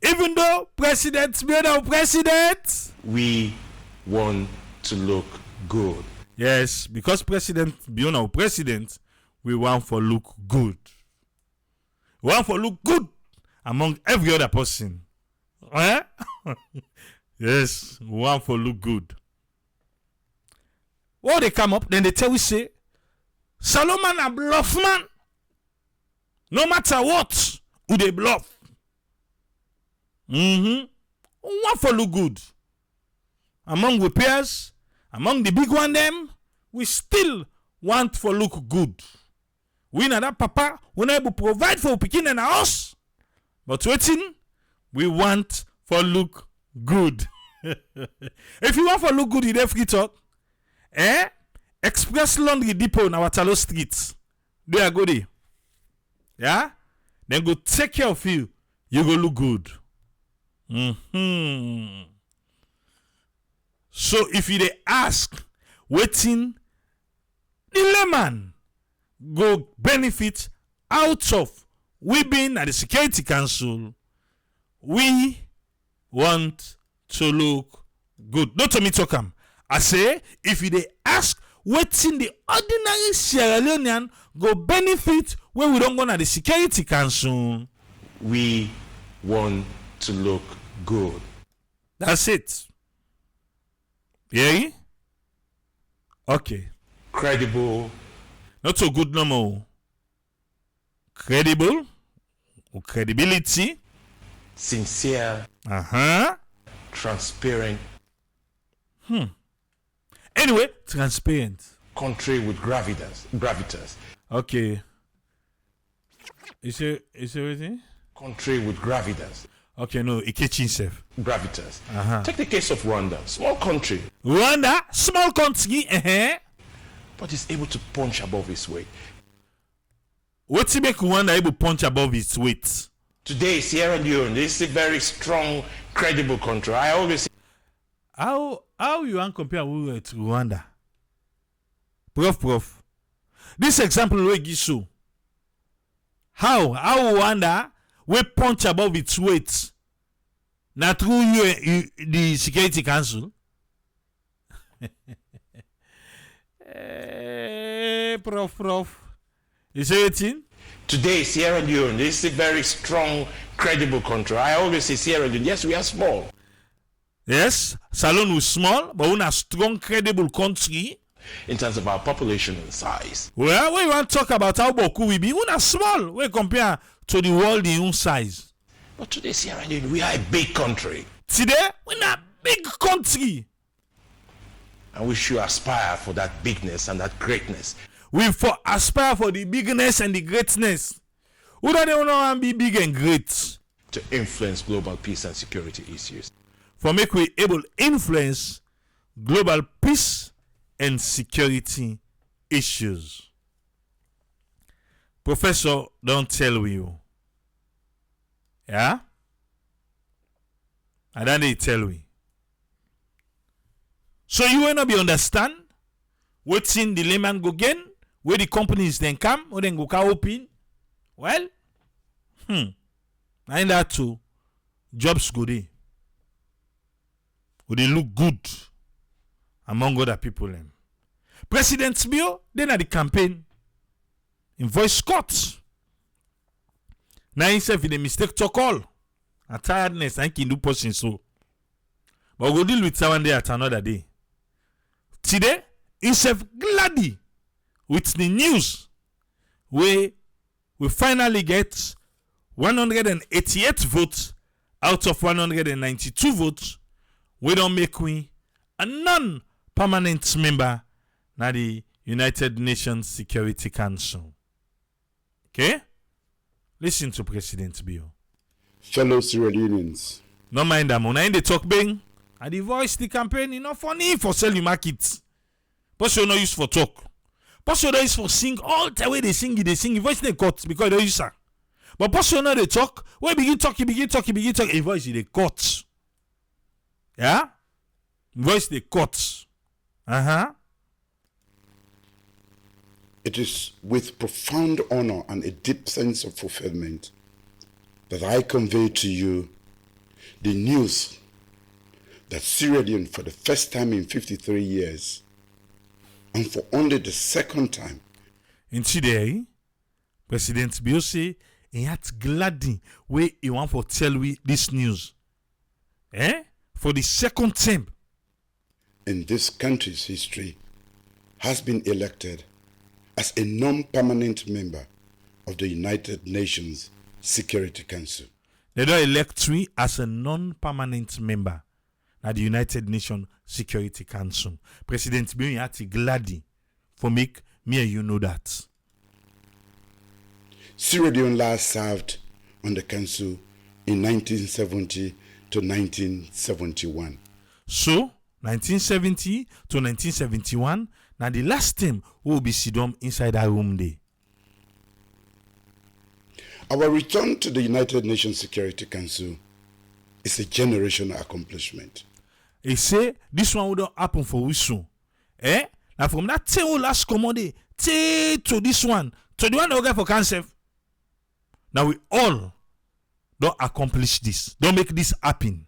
Even though presidents made our president, we want to look good. Yes, because president beyond our president, we want for look good. We want for look good among every other person. Yes, we want for look good. When they come up, then they tell we say, Solomon a bluff man. No matter what, who they bluff. Want for look good. Among we peers, among the big one them, we still want for look good. We na that papa, we not able provide for pikin and house. But waiting, we want for look good. If you want to look good, you dey free talk. Express Laundry Depot in Waterloo Street. There I go there. Yeah? Then go take care of you. You go look good. So if you dey ask, waiting the layman go benefit out of we being at the Security Council, we want to look good. Not to me talk am. I say, if you dey ask, waiting the ordinary Sierra Leonean go benefit when we don't go to the Security Council, we want to look good. that's it. Yeah? Okay. Credible, Not so good no more. Credible or credibility. sincere, Uh-huh. transparent, Anyway, transparent. country with gravitas. Okay. Is it everything? Country with gravitas. Okay, no, Ikechi himself. Gravitas. Uh-huh. Take the case of Rwanda, small country, Rwanda, small country, but is able to punch above its weight. What's make Rwanda able to punch above its weight? Today, Sierra Leone is a very strong, credible country. I always say How you want compare with Rwanda? Prof. This example we give you. How Rwanda will punch above its weight? Not through you, the Security Council. Prof. Is everything? today, Sierra Leone is a very strong, credible country. I always say Sierra Leone, yes, we are small. Yes, Salon was small, but we are a strong, credible country. In terms of our population and size. Well, we want to talk about how Boku we be. We are small. We compare to the world in own size. But today, Sierra Leone, we are a big country. Today, we are a big country. And we should aspire for that bigness and that greatness. We aspire for the bigness and the greatness. Who don't want to be big and great? To influence global peace and security issues. For make we able influence global peace and security issues. Professor, don't tell you. Yeah? And then they tell we. So you will not be understand what's in the layman go gain, where the companies then come, or then go open. Well, and that too, jobs go there. Would they look good among other people? President Bio, then at the campaign, in voice cuts. Now himself in a mistake to call. A tiredness, I can do person so. But we'll deal with someone there at another day. Today, himself gladly with the news where we finally get 188 votes out of 192 votes. We don't make we a non-permanent member na the United Nations Security Council. Okay? Listen to President Bio. Fellow Sierra Leoneans, No mind them. When they talk bang, and the voice the campaign is not funny for sell you market. But you no use for talk. But you no use for sing all the way they sing. Voice they cut because they use her. But you no they talk. When begin talk. A voice they cut. Yeah? Voice they cut. it is with profound honor and a deep sense of fulfillment that I convey to you the news that Sierra Leone, for the first time in 53 years, and for only the second time, in today, President Bio say he had gladly where he want for tell we this news. For the second time. in this country's history, has been elected as a non-permanent member of the United Nations Security Council. They don't elect me as a non-permanent member at the United Nations Security Council. President Bio had gladly for make me and you know that. Sierra Leone last served on the council in 1970 to 1971. So, 1970 to 1971, now the last time we will be sidom inside that room there. Our return to the United Nations Security Council is a generational accomplishment. He say this one would happen for we soon. Now from that tail last commodity to this one, to the one that for cancer. Now we all don't accomplish this. Don't make this happen.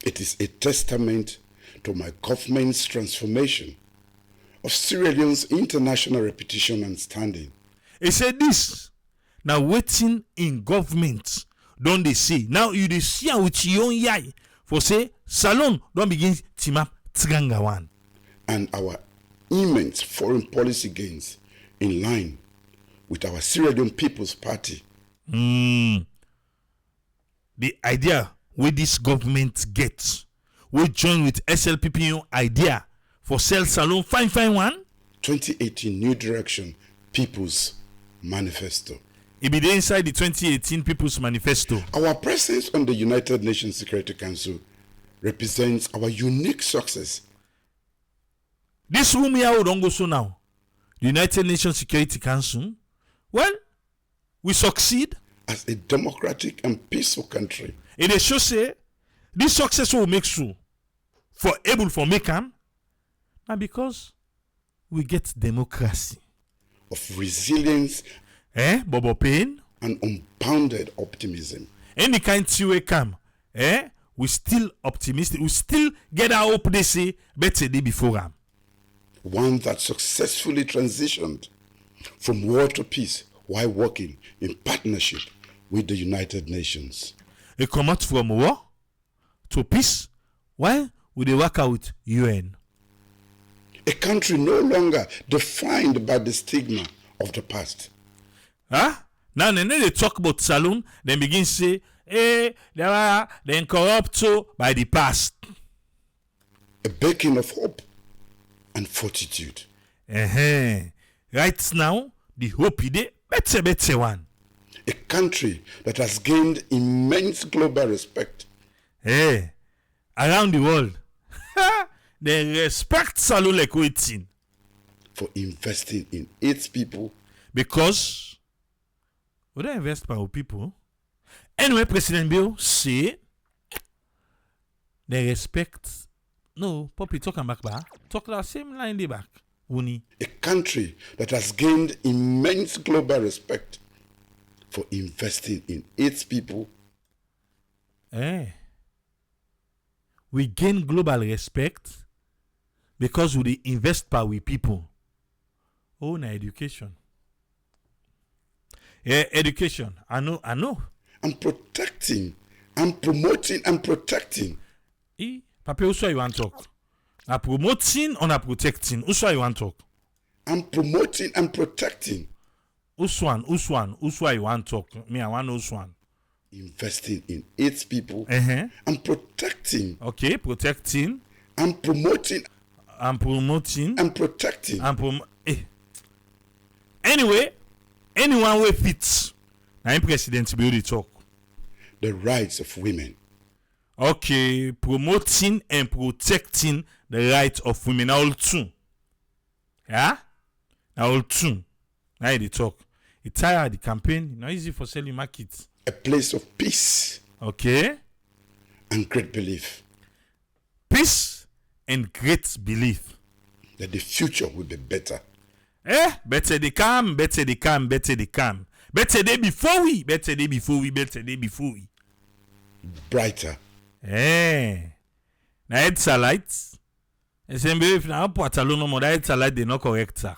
It is a testament to my government's transformation of Sierra Leone's international reputation and standing. He said this. Now waiting in government, don't they see? Now you they see with your own eye for say Salon don't begin team up Tiganga one. And our immense foreign policy gains in line with our Sierra Leone People's Party. The idea where this government gets, we join with SLPPU idea for sell Salon fine one. 2018 New Direction People's Manifesto. It be there inside the 2018 People's Manifesto. Our presence on the United Nations Security Council represents our unique success. This room here don't go so now. The United Nations Security Council, well, we succeed as a democratic and peaceful country. It is show say this success will make sure for able for make am, and because we get democracy of resilience, Bobo Pain, and unbounded optimism. Any kind of way come, we still optimistic. We still get our hope. They say better day before am. One that successfully transitioned from war to peace while working in partnership with the United Nations. It come out from war to peace while we dey work out with UN. A country no longer defined by the stigma of the past. Now they talk about Salon, then begin say, they are then corrupt by the past. A beacon of hope and fortitude. Right now, the hope is better one. A country that has gained immense global respect. Around the world, they respect Salon like waiting. For investing in its people. Because we don't invest by our people. Anyway, President Bill say they respect. No, Poppy talking back. Talk the same line they back. Uni. A country that has gained immense global respect for investing in its people. We gain global respect because we invest by we people. Oh, na education. Education. I know. And protecting, and promoting, and protecting. Papa, who's you want to talk? Na promoting or na protecting? Who's you want to talk? And promoting and protecting. Who's one? Who's you want to talk? Me, I want who's one. Investing in its people. And protecting. Okay, protecting. And promoting. And promoting. And protecting. And Anyway, anyone who fits, I'm President to be able to talk. The rights of women. Okay, promoting and protecting the rights of women. Now all two. Yeah? Now all two. Now they talk. It's tired the campaign. Not easy for selling markets. A place of peace. Okay. And great belief. Peace and great belief. That the future will be better. Better they come, better they come, better they come. Better day before we, better day before we, better day before we. Brighter. Now it's a light. And say, if now put alone no more, it's a light, they not correct, sir.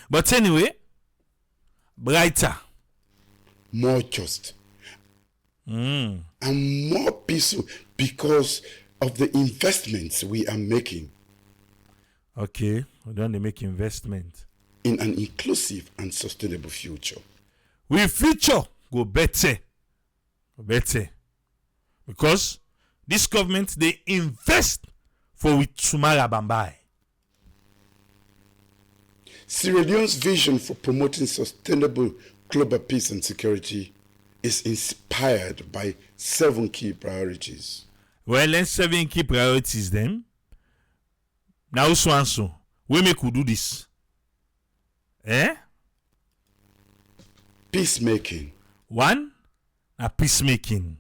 But anyway, brighter. More just. And more peaceful because of the investments we are making. Okay, we don't make investment in an inclusive and sustainable future. We future go better. Because this government, they invest for with Sumara Bambai. Sierra Leone's vision for promoting sustainable global peace and security is inspired by 7 key priorities. Well, let's 7 key priorities then. Now, so we make we do this. Peacemaking. 1, peacemaking.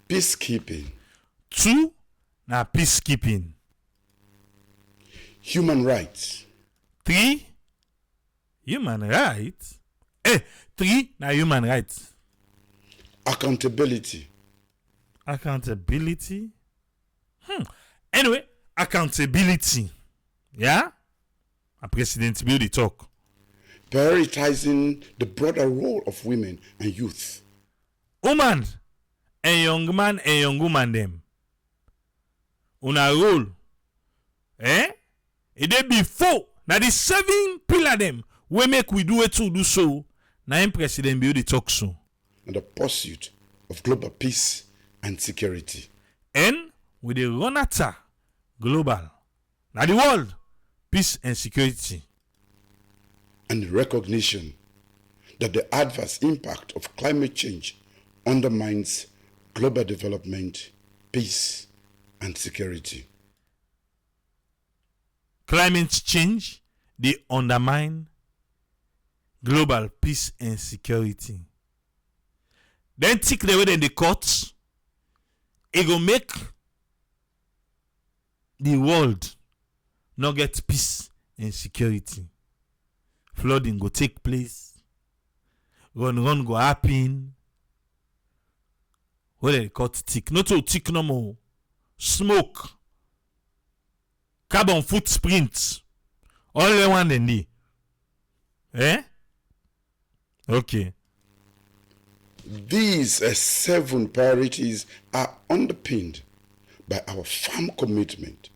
Peacekeeping. 2, peacekeeping. Human rights. 3, human rights. 3, human rights. Accountability. Accountability. Anyway, accountability. Yeah? A president will the talk. Prioritizing the broader role of women and youth. Woman and young man and young woman them. Una role. It dey before. Now the 7 pillar them. We make we do it to do so. Now president will the talk so. And the pursuit of global peace and security. And with the run after global. Now the world, peace and security. And the recognition that the adverse impact of climate change undermines global development, peace, and security. Climate change, they undermine global peace and security. Then take the way in the courts, it go make the world not get peace and security. Flooding go take place. Run go happen. What they call tick? Not to tick no more. Smoke. Carbon footprints. All the one and the. Okay. These 7 priorities are underpinned by our firm commitment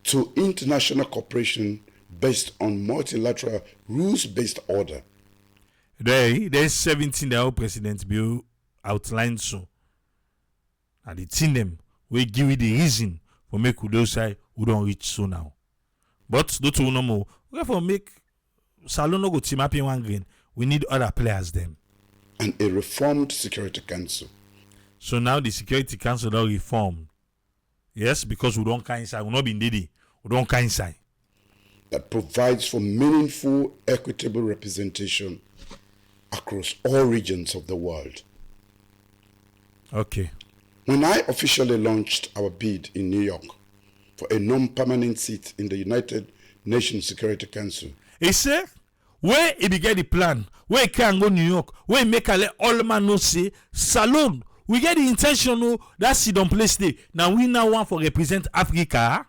to international cooperation based on multilateral rules-based order. There's 17 that our president bill outlined so. And the thing them we give you the reason for make we say we don't reach so now. But don't you know more? We have to make Salon no go team up in one green. We need other players them. And a reformed Security Council. So now the Security Council are reformed. Yes, because we don't kind inside. We not be needy. We don't kind inside. That provides for meaningful, equitable representation across all regions of the world. Okay. When I officially launched our bid in New York for a non-permanent seat in the United Nations Security Council, he said, where he began the plan, where he can go New York, where he make all man know say, Salon, we get the intention that sit on place there. Now we now want for represent Africa.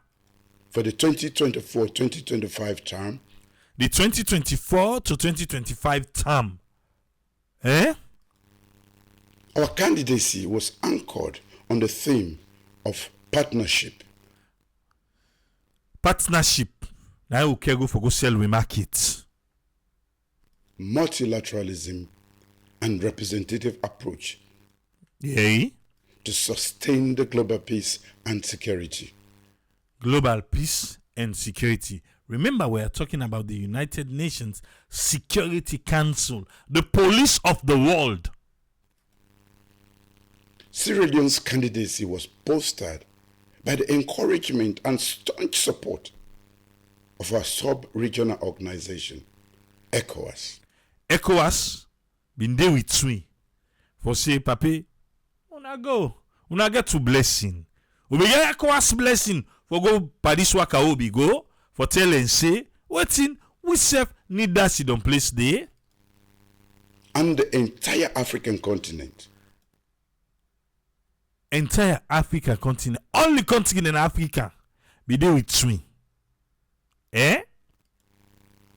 For the 2024-2025 term. The 2024 to 2025 term. Our candidacy was anchored on the theme of partnership. Partnership. Now we can go for go sell we market. Multilateralism and representative approach. Yeah. To sustain the global peace and security. Global peace and security. Remember, we are talking about the United Nations Security Council, the police of the world. Sierra Leone's candidacy was bolstered by the encouragement and staunch support of our sub-regional organization, ECOWAS. ECOWAS been there with me for say, Papi, una get to blessing. We get ECOWAS blessing. For go Paris waka obi go for tell and say waiting we self need that sit on place there. And the entire African continent. Entire African continent. Only continent in Africa be there with me.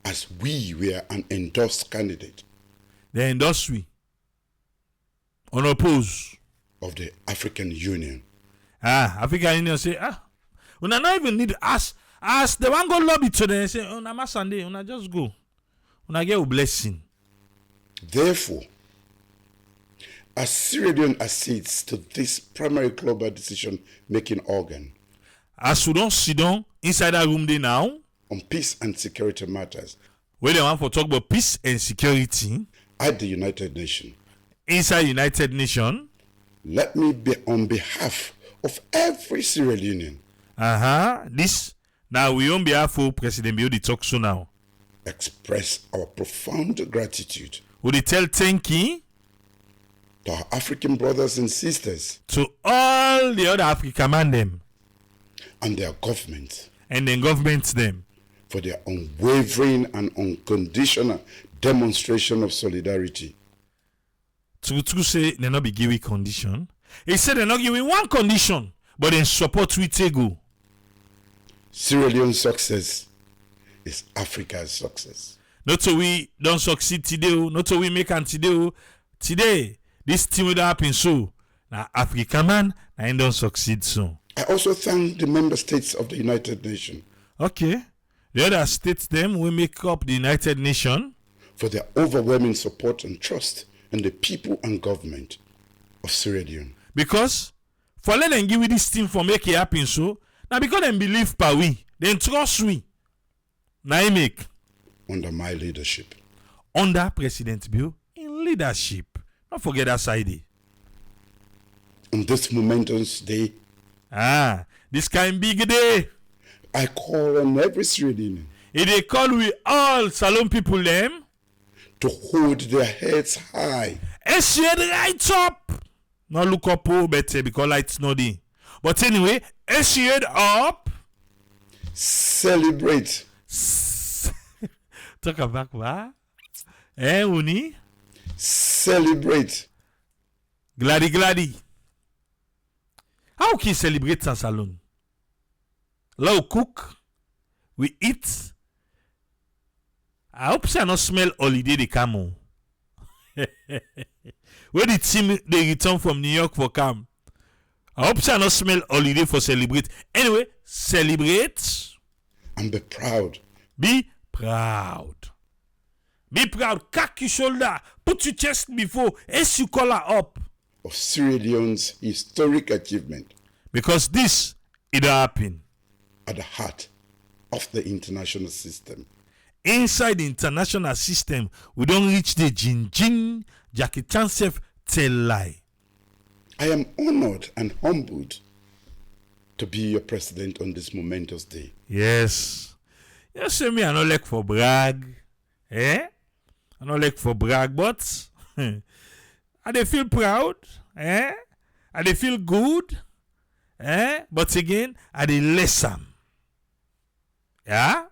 As we were an endorsed candidate. The industry unopposed of the African Union. African Union say una not even need as the one go lobby to them say una ma Sunday una just go una get a blessing. Therefore, as Sierra Leone accedes to this primary global decision making organ, as we don't sit down inside that room there now on peace and security matters, where they want for talk about peace and security, at the United Nations. Inside United Nations. Let me be on behalf of every Sierra Leonean. This now we on behalf of President Bio talk so now. Express our profound gratitude. We tell thank you to our African brothers and sisters. To all the other African man them. And their governments. And the governments them. For their unwavering and unconditional demonstration of solidarity. To say they not be giving condition. He said they not giving one condition, but they support we take go. Sierra Leone's success is Africa's success. Not so we don't succeed today, not so we make and today. Today, this thing will happen so. Now African man, I don't succeed so. I also thank the member states of the United Nations. Okay. The other states them will make up the United Nations for their overwhelming support and trust in the people and government of Sierra Leone. Because for let them give you this thing for make it happen so, now because them believe pa we, then trust we. Now I make under my leadership. Under President Bio in leadership. Don't forget that side. On this momentous day. This kind big day. I call on every Sierra Leonean. If they call we all Salon people them to hold their heads high. And shade right up. Not look up better because light's not in. But anyway, shade up. Celebrate. Talk about what? Uni? Celebrate. Glady. How can you celebrate in salon? Là we cook, we eat. I hope I not smell holiday the camel. When the team they return from New York for camp, I hope I not smell holiday for celebrate. Anyway, celebrate. And be proud. Be proud. Be proud. Cock your shoulder. Put your chest before. As you collar up. Of Sierra Leone's historic achievement. Because this, it happened. At the heart of the international system. Inside the international system, we don't reach the Jin Jackie Chan self tell lie. I am honored and humbled to be your president on this momentous day. Yes. You say me, I don't like for brag. I don't like for brag, but I dey feel proud. I dey feel good. But again, I dey listen. Yeah?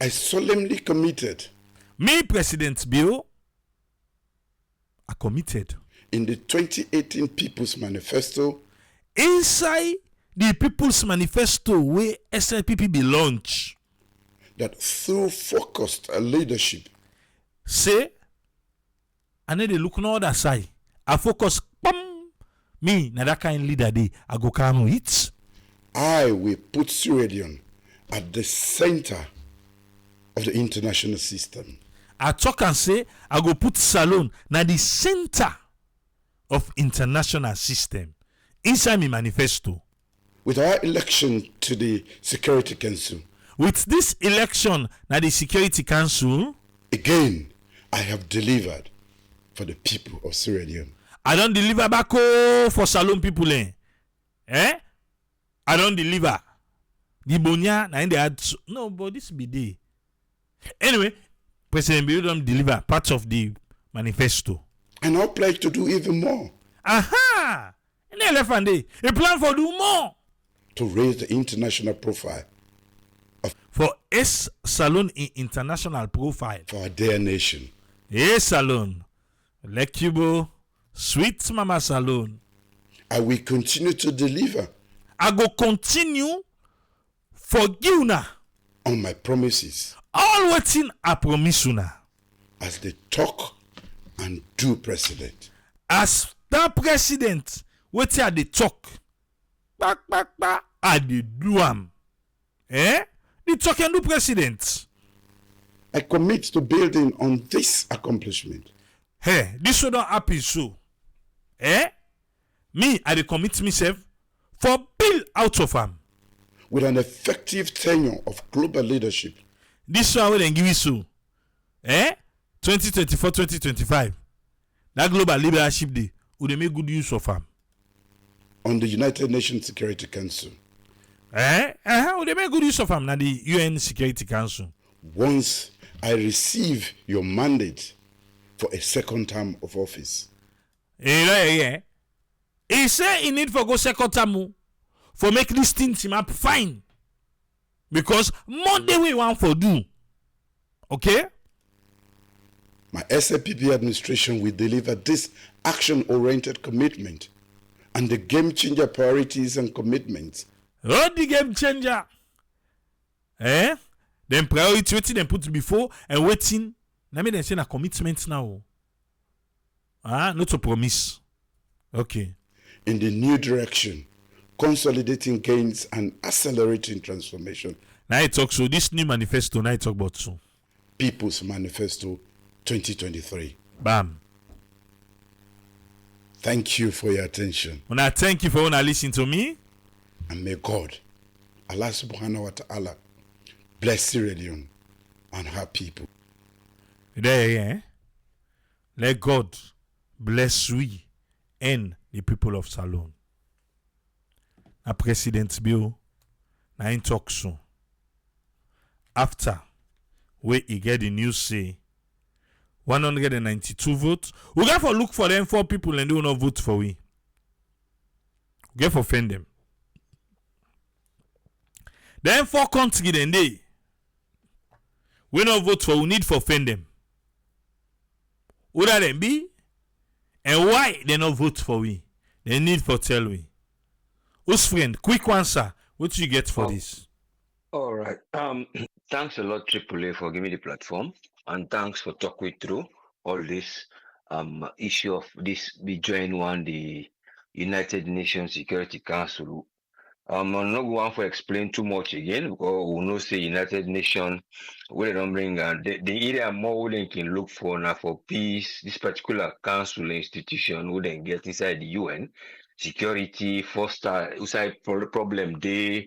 I solemnly committed. Me, President Bio, I committed. In the 2018 People's Manifesto. Inside the People's Manifesto where SLPP be launched. That through focused leadership. Say, I need to look on the other side. I focus, me, na that kind of leader day, I go come it. I will put Sierra Leone at the center of the international system. I talk and say, I go put Salon na the center of international system. Inside my manifesto. With our election to the Security Council. With this election na the Security Council. Again, I have delivered for the people of Sierra Leone. I don't deliver back for Salon people. I don't deliver. The Bonya, na in the had no, but this be day. Anyway, President Bio don't deliver parts of the manifesto. And I pledge to do even more. Aha! In the elephant day, a plan for do more. To raise the international profile. For S Salon in international profile. For our dear nation. Yes, Salon. Lekubo, sweet Mama Salon. I will continue to deliver. I go continue forgive una on my promises. All waiting I promise una. As they talk and do president. As that president, wait at the talk. Back, I the do am. The talk and do president. I commit to building on this accomplishment. This will not happen so. Me, I commit myself for build out of am. With an effective tenure of global leadership. This one will then give you so. 2024, 2025. That global leadership day, would they make good use of them? On the United Nations Security Council. Would they make good use of them? Now the UN Security Council. Once I receive your mandate for a second term of office. Yeah. He say he need for go second term for make this thing seem up fine. Because Monday we want for do. Okay? My SAPP administration will deliver this action-oriented commitment and the game-changer priorities and commitments. Oh, the game changer. Then priority waiting them put before and waiting. Now me then say a commitment now. Not a promise. Okay. In the new direction, consolidating gains and accelerating transformation. Now I talk so this new manifesto. Now I talk about so. People's Manifesto 2023. Bam. Thank you for your attention. When I thank you for when I listen to me. And may God, Allah subhanahu wa ta'ala, bless Sierra Leone and her people. There, let God bless we and the people of Salon. Na President Bill, na in talk so. After where he get the news say 192 votes, we got for look for them 4 people and they will not vote for we. We get for offend them. Then 4 countries then they we not vote for, we need for offend them. Who that them be? And why they not vote for we? They need for tell we. Who's friend? Quick answer. What you get for this? All right. Thanks a lot, AAA, for giving me the platform, and thanks for talking through all this issue of this be join one the United Nations Security Council. I'm not going to explain too much again because we know say United Nations we don't bring the area more we can look for now for peace. This particular council institution we then get inside the UN security foster outside problem they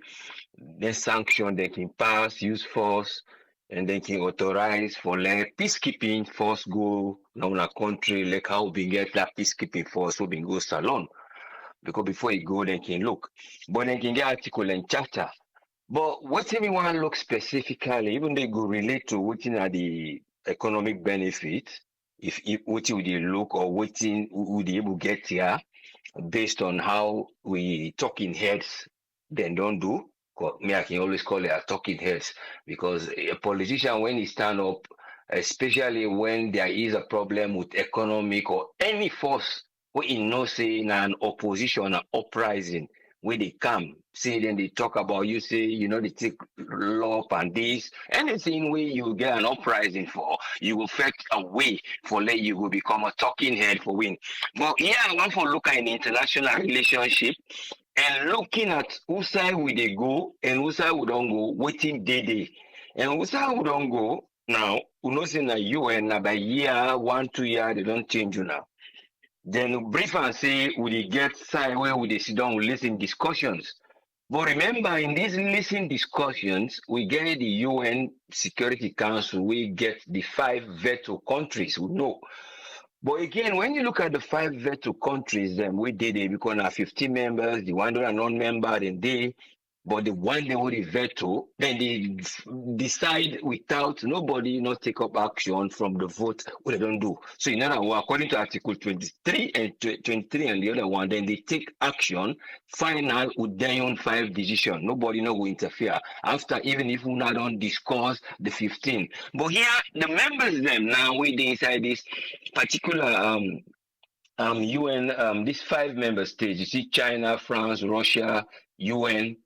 then sanction they can pass use force and they can authorize for like peacekeeping force go now in a country like how we get that peacekeeping force we go Salon. Because before you go, they can look. But they can get article and charter. But what we want to look specifically, even they go relate to what are the economic benefits, if what would they look or what would they able get here based on how we talking heads then don't do. Me, I can always call it a talking heads because a politician when he stand up, especially when there is a problem with economic or any force we in no say in an opposition, an uprising, where they come, say then they talk about you say, you know, they take law and this, anything where you get an uprising for, you will fetch a way for let you will become a talking head for win. But yeah, I want to look at an international relationship and looking at whose side will they go and whose side would don't go, waiting day. And whose side would don't go now, who knows in the UN now by year, 1, 2 years, they don't change you now. Then brief and say, will they get side where we sit down, we listen discussions. But remember, in these listen discussions, we get the UN Security Council, we get the 5 veto countries, we know. But again, when you look at the 5 veto countries, we did it because now 15 members, the one that are non-member, then they, but the one they would veto, then they decide without nobody not take up action from the vote, what they don't do. So in other words, according to Article 23 and 23 and the other one, then they take action, final with their own 5 decision. Nobody no will interfere. After, even if we not don't discuss the 15. But here, the members them now, we inside this particular UN, these 5 member states, you see China, France, Russia, UN,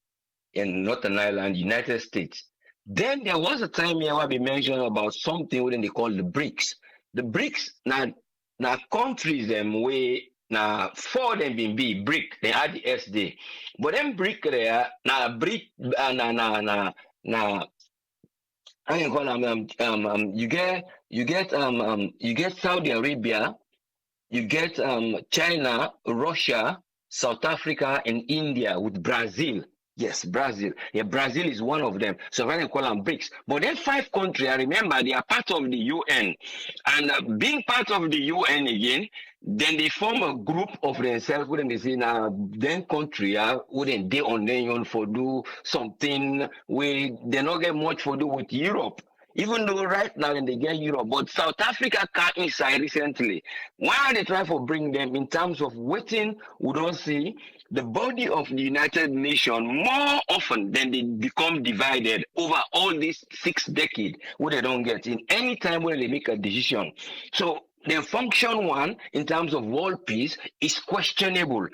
in Northern Ireland, United States. Then there was a time here where we mentioned about something when they call the BRICS. The BRICS now countries them where now 4 them been be BRIC, they add the S day. But then BRIC there now BRIC now I can call them you get Saudi Arabia, you get China, Russia, South Africa, and India with Brazil. Yes, Brazil. Yeah, Brazil is one of them. So when they call them BRICS. But then five countries, I remember they are part of the UN. And being part of the UN again, then they form a group of themselves, wouldn't they say now, then country, wouldn't they on their own for do something where they not get much for do with Europe. Even though right now they get Europe, but South Africa came inside recently. Why are they trying to bring them in terms of waiting? We don't see the body of the United Nations more often than they become divided over all these 6 decades where they don't get in any time when they make a decision. So the function one in terms of world peace is questionable.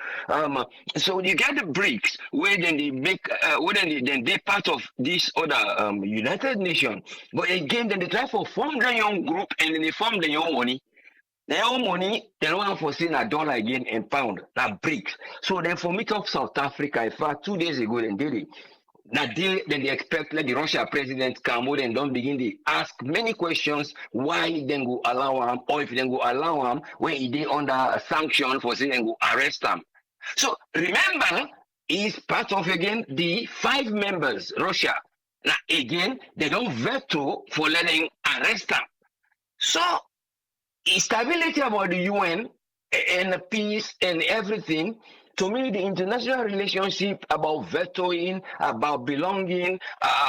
So you get the BRICS where then they make where then they part of this other United Nations, but again then they try to form their own group and then they form their own money. Their own money, they don't want to see a dollar again and pound, that BRICS. So then for meet up South Africa, in fact, 2 days ago, they did it. That day, then they expect like the Russia president come out and don't begin to ask many questions why then go allow him, or if they go allow him, when they under a sanction for saying go arrest him. So remember, he's part of again the 5 members, Russia. Now again, they don't veto for letting arrest him. So stability about the UN and peace and everything. To me, the international relationship about vetoing, about belonging,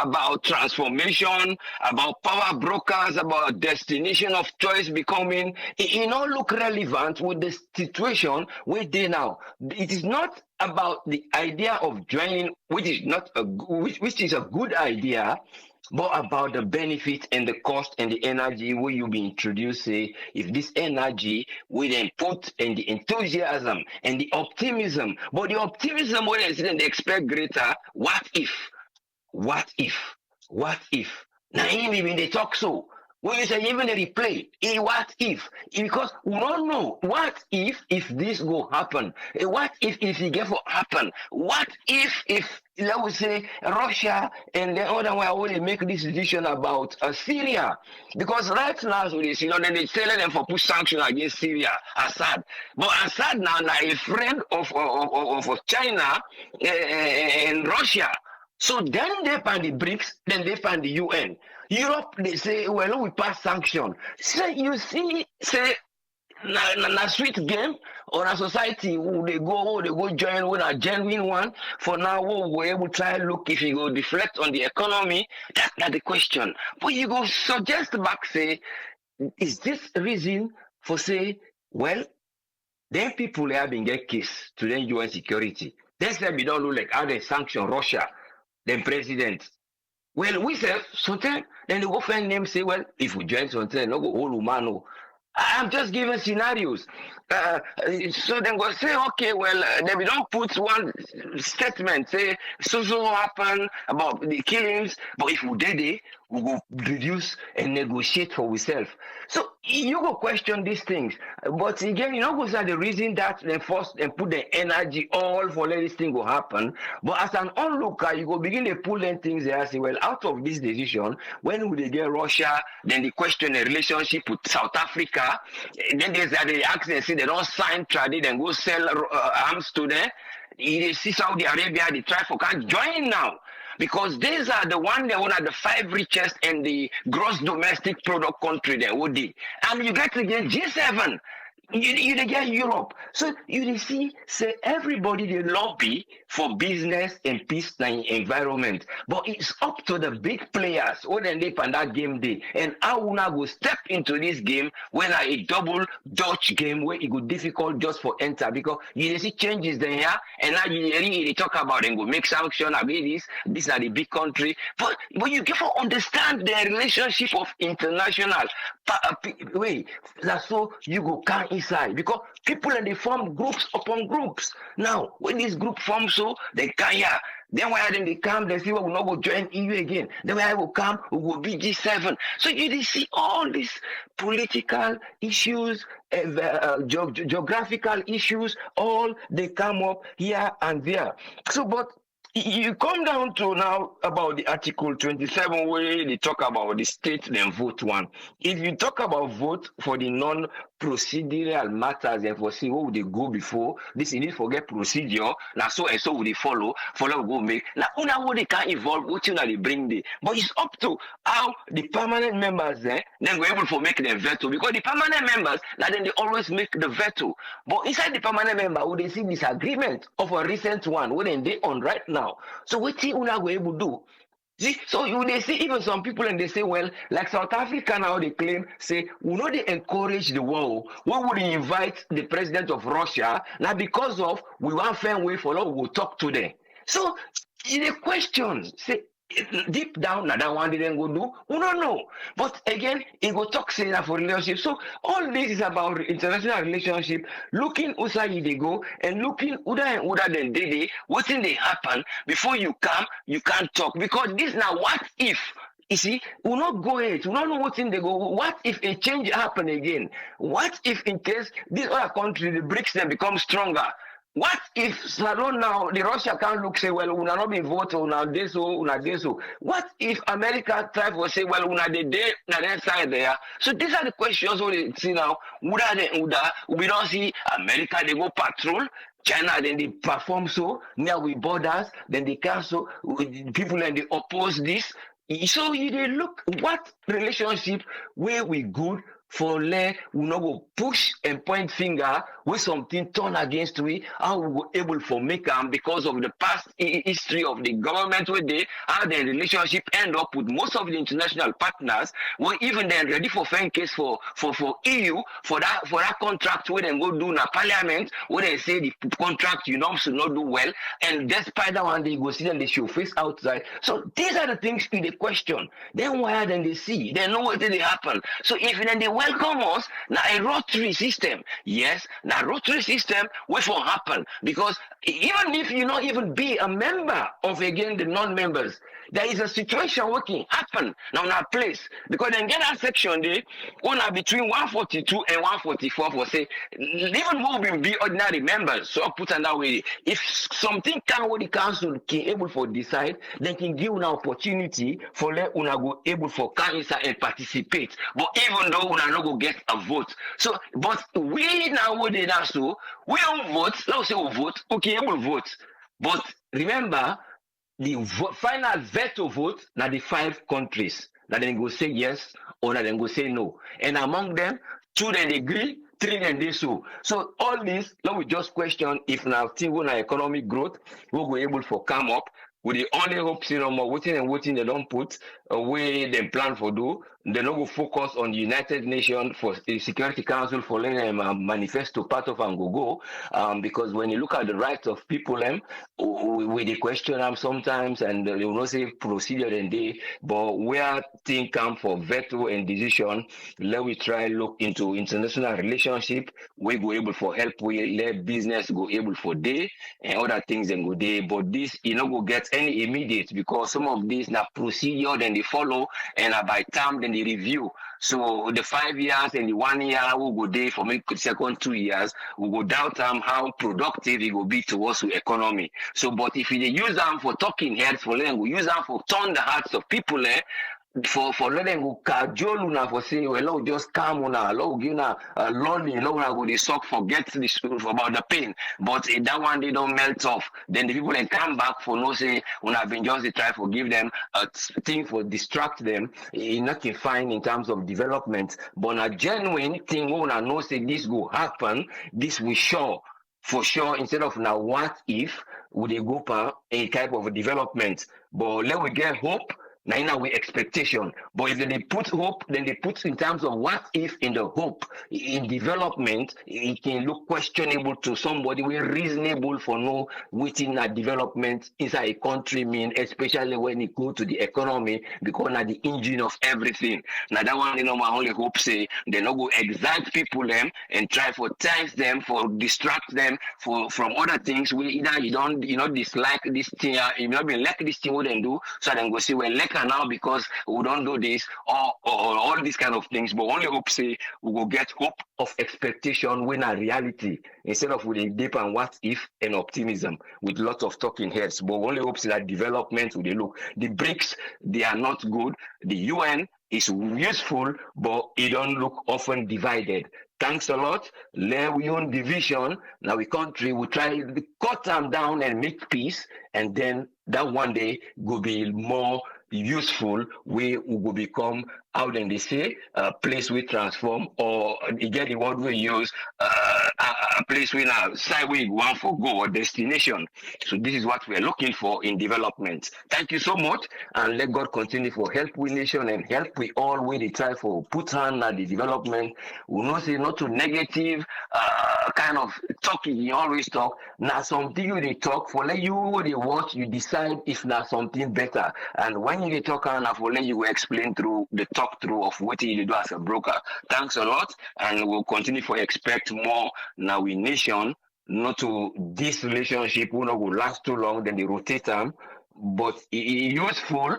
about transformation, about power brokers, about destination of choice becoming, it all look relevant with the situation where they now. It is not about the idea of joining, which is not a which is a good idea, but about the benefit and the cost and the energy will you be introduced, say, if this energy will then put and the enthusiasm and the optimism, but the optimism will then they expect greater, what if? What if? What if? Now even they talk so. When you say even the replay, what if? Because we don't know. What if this go happen? What if it get for happen? What if let us say Russia and the other way will make this decision about Syria? Because right now, so this, then they tell them for push sanction against Syria, Assad. But Assad now a friend of China and Russia. So then they find the BRICS, then they find the UN. Europe, they say, well, we pass sanction. Say, you see, say, na sweet game or a society who they go join with a genuine one. For now, we're able to try look if you go deflect on the economy. That's not the question. But you go suggest back, say, is this reason for say, well, then people have been get case to the UN security. Then say we don't look like how they sanction Russia, then president. Well, we say something, then they go find them say, well, if we join something, no go hold humano. I'm just giving scenarios. So then go say, okay, well, then we don't put one statement, say, so happen about the killings, but if we did it, we go reduce and negotiate for ourselves. So you go question these things. But again, you know, was that the reason that they force and put the energy all for let this thing go happen. But as an onlooker, you go begin to pull them things there and say, well, out of this decision, when will they get Russia? Then they question the relationship with South Africa. Then there's that they ask and say they don't sign trade, then go sell arms to them. You see Saudi Arabia, they try for can't join now. Because these are the one that one are the 5 richest and the gross domestic product country that would be. And you get again G7. You get Europe. So you see, say everybody they lobby for business and peace and environment. But it's up to the big players when they live on that game day. And how una go step into this game when a double Dutch game where it go difficult just for enter because you see changes there and now you really talk about and go make sanction about this are the big country. But you get to understand the relationship of international way. That's so you go count inside because people and they form groups upon groups. Now, when this group forms so they can yeah. Then why then they come, they say, well, we'll not go join EU again. Then when I will come, we will be G7. So you see all these political issues, geographical issues, all they come up here and there. So, but you come down to now about the Article 27 where they talk about the state then vote one. If you talk about vote for the non-procedural matters and for see what would they go before, this you need forget procedure, now so and so would they follow go make. Now una what they can evolve, what you know they bring the. But it's up to how the permanent members then go able to make the veto because the permanent members now then they always make the veto. But inside the permanent member, would they see disagreement of a recent one when they on right now? So what you una go able to do? See, so you they see even some people and they say, well, like South Africa now they claim, say, we know they encourage the war. We would invite the president of Russia now because of we want fair way for law, we'll talk to them. So the question, say deep down now that one didn't go do, we don't know. But again, it go talk say that for relationship. So all this is about international relationship, looking outside they go and looking other and other than they what thing they happen before you come, you can't talk. Because this now what if you see, we'll not go ahead, we don't know what's in they go. What if a change happen again? What if in case this other country, the BRICS then become stronger? What if Salon now the Russia can't look say well una not be vote una this so what if America try to say well una the day na that side there? So these are the questions we see now. We don't see America they go patrol. China then they perform so near with borders, then they cancel with people and they oppose this. So you they look what relationship where we good for let we not go push and point finger with something turn against we how we were able to make them because of the past history of the government where they how the relationship end up with most of the international partners when even then ready for fan case for EU for that contract where they go do na parliament where they say the contract you know should not do well and despite that one they go see them they should face outside. So these are the things in the question. Then why then they see they know what did happen. So if then they welcome us now a rotary system. Yes, now rotary system what will happen because even if you not even be a member of again the non-members, there is a situation working happen now in our place because then get that section there one are between 142 and 144 for say even will be ordinary members. So I put on that way if something can what the council can able for decide then can give an opportunity for let una go able for council and participate. But even though una not go get a vote. So but we now what they now so we don't vote, let's say we vote, okay, able vote. But remember the final veto vote now the 5 countries that then go say yes or that then go say no. And among them, 2 then agree, 3 then they so. So all this, now we just question if now thing on economic growth, we'll be able to come up. With the only hope, you know, more waiting they don't put away them plan for do. They not go focus on the United Nations for the Security Council for letting them manifesto part of and go because when you look at the rights of people we they question them sometimes and they will not say procedure and they but where things come for veto and decision, let we try look into international relationship, we go able for help, we let business go able for day and other things and go day. But this you know go get any immediate because some of these now procedure then they follow and by time then they review. So the 5 years and the 1 year will go there for maybe second 2 years, we go doubt how productive it will be towards the economy. So but if you use them for talking heads for them, we use them for turn the hearts of people for letting go cajole una for say well just calm una give una lonely una go dey suck forget this about the pain but that one they don't melt off then the people then come back for no say una been just dey try for give them a thing for distract them nothing fine in terms of development but a genuine thing una know say this go happen this will show for sure instead of now what if would they go for a type of a development but let we get hope. Now we expectation, but if they put hope, then they put in terms of what if in the hope in development, it can look questionable to somebody. We're reasonable for no within that development inside a country mean, especially when it go to the economy, because now the engine of everything. Now that one, my only hope say they not go excite people them and try for tax them, for distract them from other things. We either you don't dislike this thing, you not be like this thing what they do, so then go say well like am now because we don't do this or all these kind of things. But only hope say we will get hope of expectation when a reality instead of with a deep and what if and optimism with lots of talking heads. But only hope say that development will they look. The BRICS, they are not good. The UN is useful, but it don't look often divided. Thanks a lot. Leone division. Now we country will try to cut them down and make peace, and then that one day will be more useful. We will become how then they say a place we transform, or again the word we use a place we now side we want for go or destination. So this is what we are looking for in development. Thank you so much, and let God continue for help we nation and help we all we they try for put on at the development. We not say not to negative kind of talking you always talk. Now something you they talk for let you what they watch you decide if not something better. And when you they talk and for let you explain through the talk through of what you do as a broker. Thanks a lot, and we'll continue for expect more now in nation. Not to this relationship will not will last too long, then they rotate them, but it useful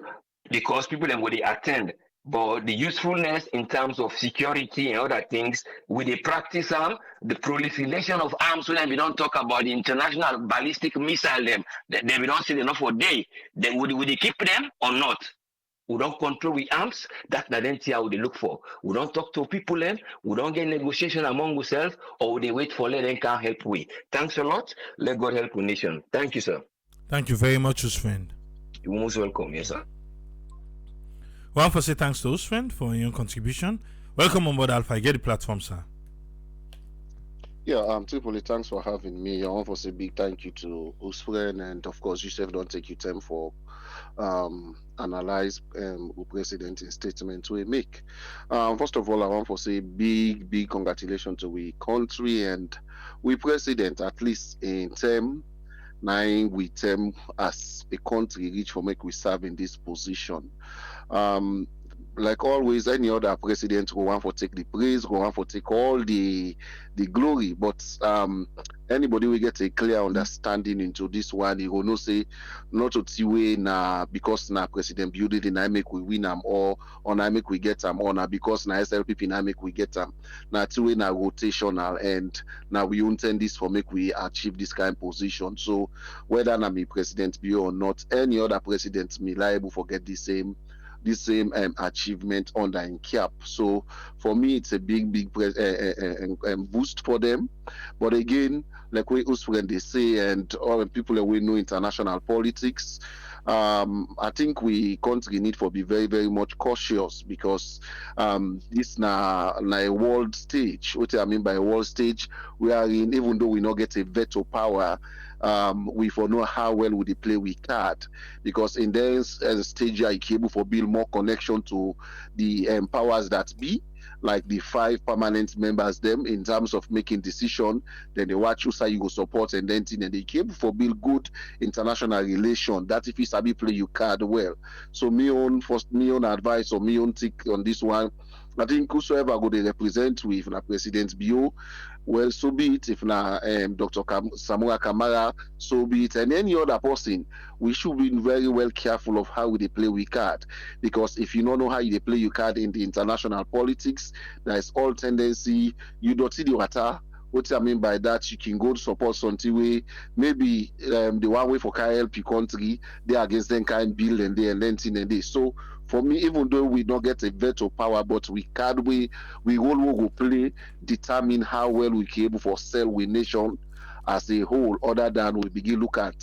because people then will they attend. But the usefulness in terms of security and other things, with the practice the proliferation of arms, so then we don't talk about the international ballistic missile them, then we don't see enough for day. Then would they keep them or not? We don't control with arms. That's the identity how they look for. We don't talk to people then. We don't get negotiation among ourselves, or they wait for let them can help we. Thanks a lot. Let God help the nation. Thank you, sir. Thank you very much, Usfriend. You're most welcome. Yes, sir. Well, I want to say thanks to Usfriend for your contribution. Welcome on board Alpha. Get the platform, sir. Yeah, Tripoli, thanks for having me. I want to say big thank you to Usfriend, and of course, Yusuf, don't take your time for analyze the president in statement we make. First of all, I want to say big congratulations to we country and we president, at least in term 9 we term as a country reach for make we serve in this position. Like always, any other president who want to take the praise, who want to take all the glory, but anybody will get a clear understanding into this one. He will not say not to tiwe na because na president build it and I make we win them or I make we get them or na because na SLPP na make we get them. Na tiwe na rotational and now we intend this for make we achieve this kind of position. So whether na me president be or not, any other president me liable forget the same achievement under in cap. So for me, it's a big boost for them. But again, like we when they say, and all the people that we know international politics, I think we country need to be very much cautious because this na a world stage. What I mean by a world stage, we are in, even though we not get a veto power, we for know how well would they play with card because in this stage you able for build more connection to the powers that be, like the 5 permanent members them in terms of making decision. Then they watch you say you go support and then they came for build good international relation. That if you sabi play you card well. So me own advice or me own take on this one. I think whosoever go they represent with na President Bio, well, so be it. If na Dr. Samura Kamara, so be it, and any other person, we should be very well careful of how they play with card, because if you don't know how they play your card in the international politics, there is all tendency you don't see the water. What I mean by that, you can go to support something way, maybe the one way for KLP country, they against them kind bill and then thing and this. So for me, even though we don't get a veto power, but we can we all will play, determine how well we can able for sell we nation as a whole, other than we begin look at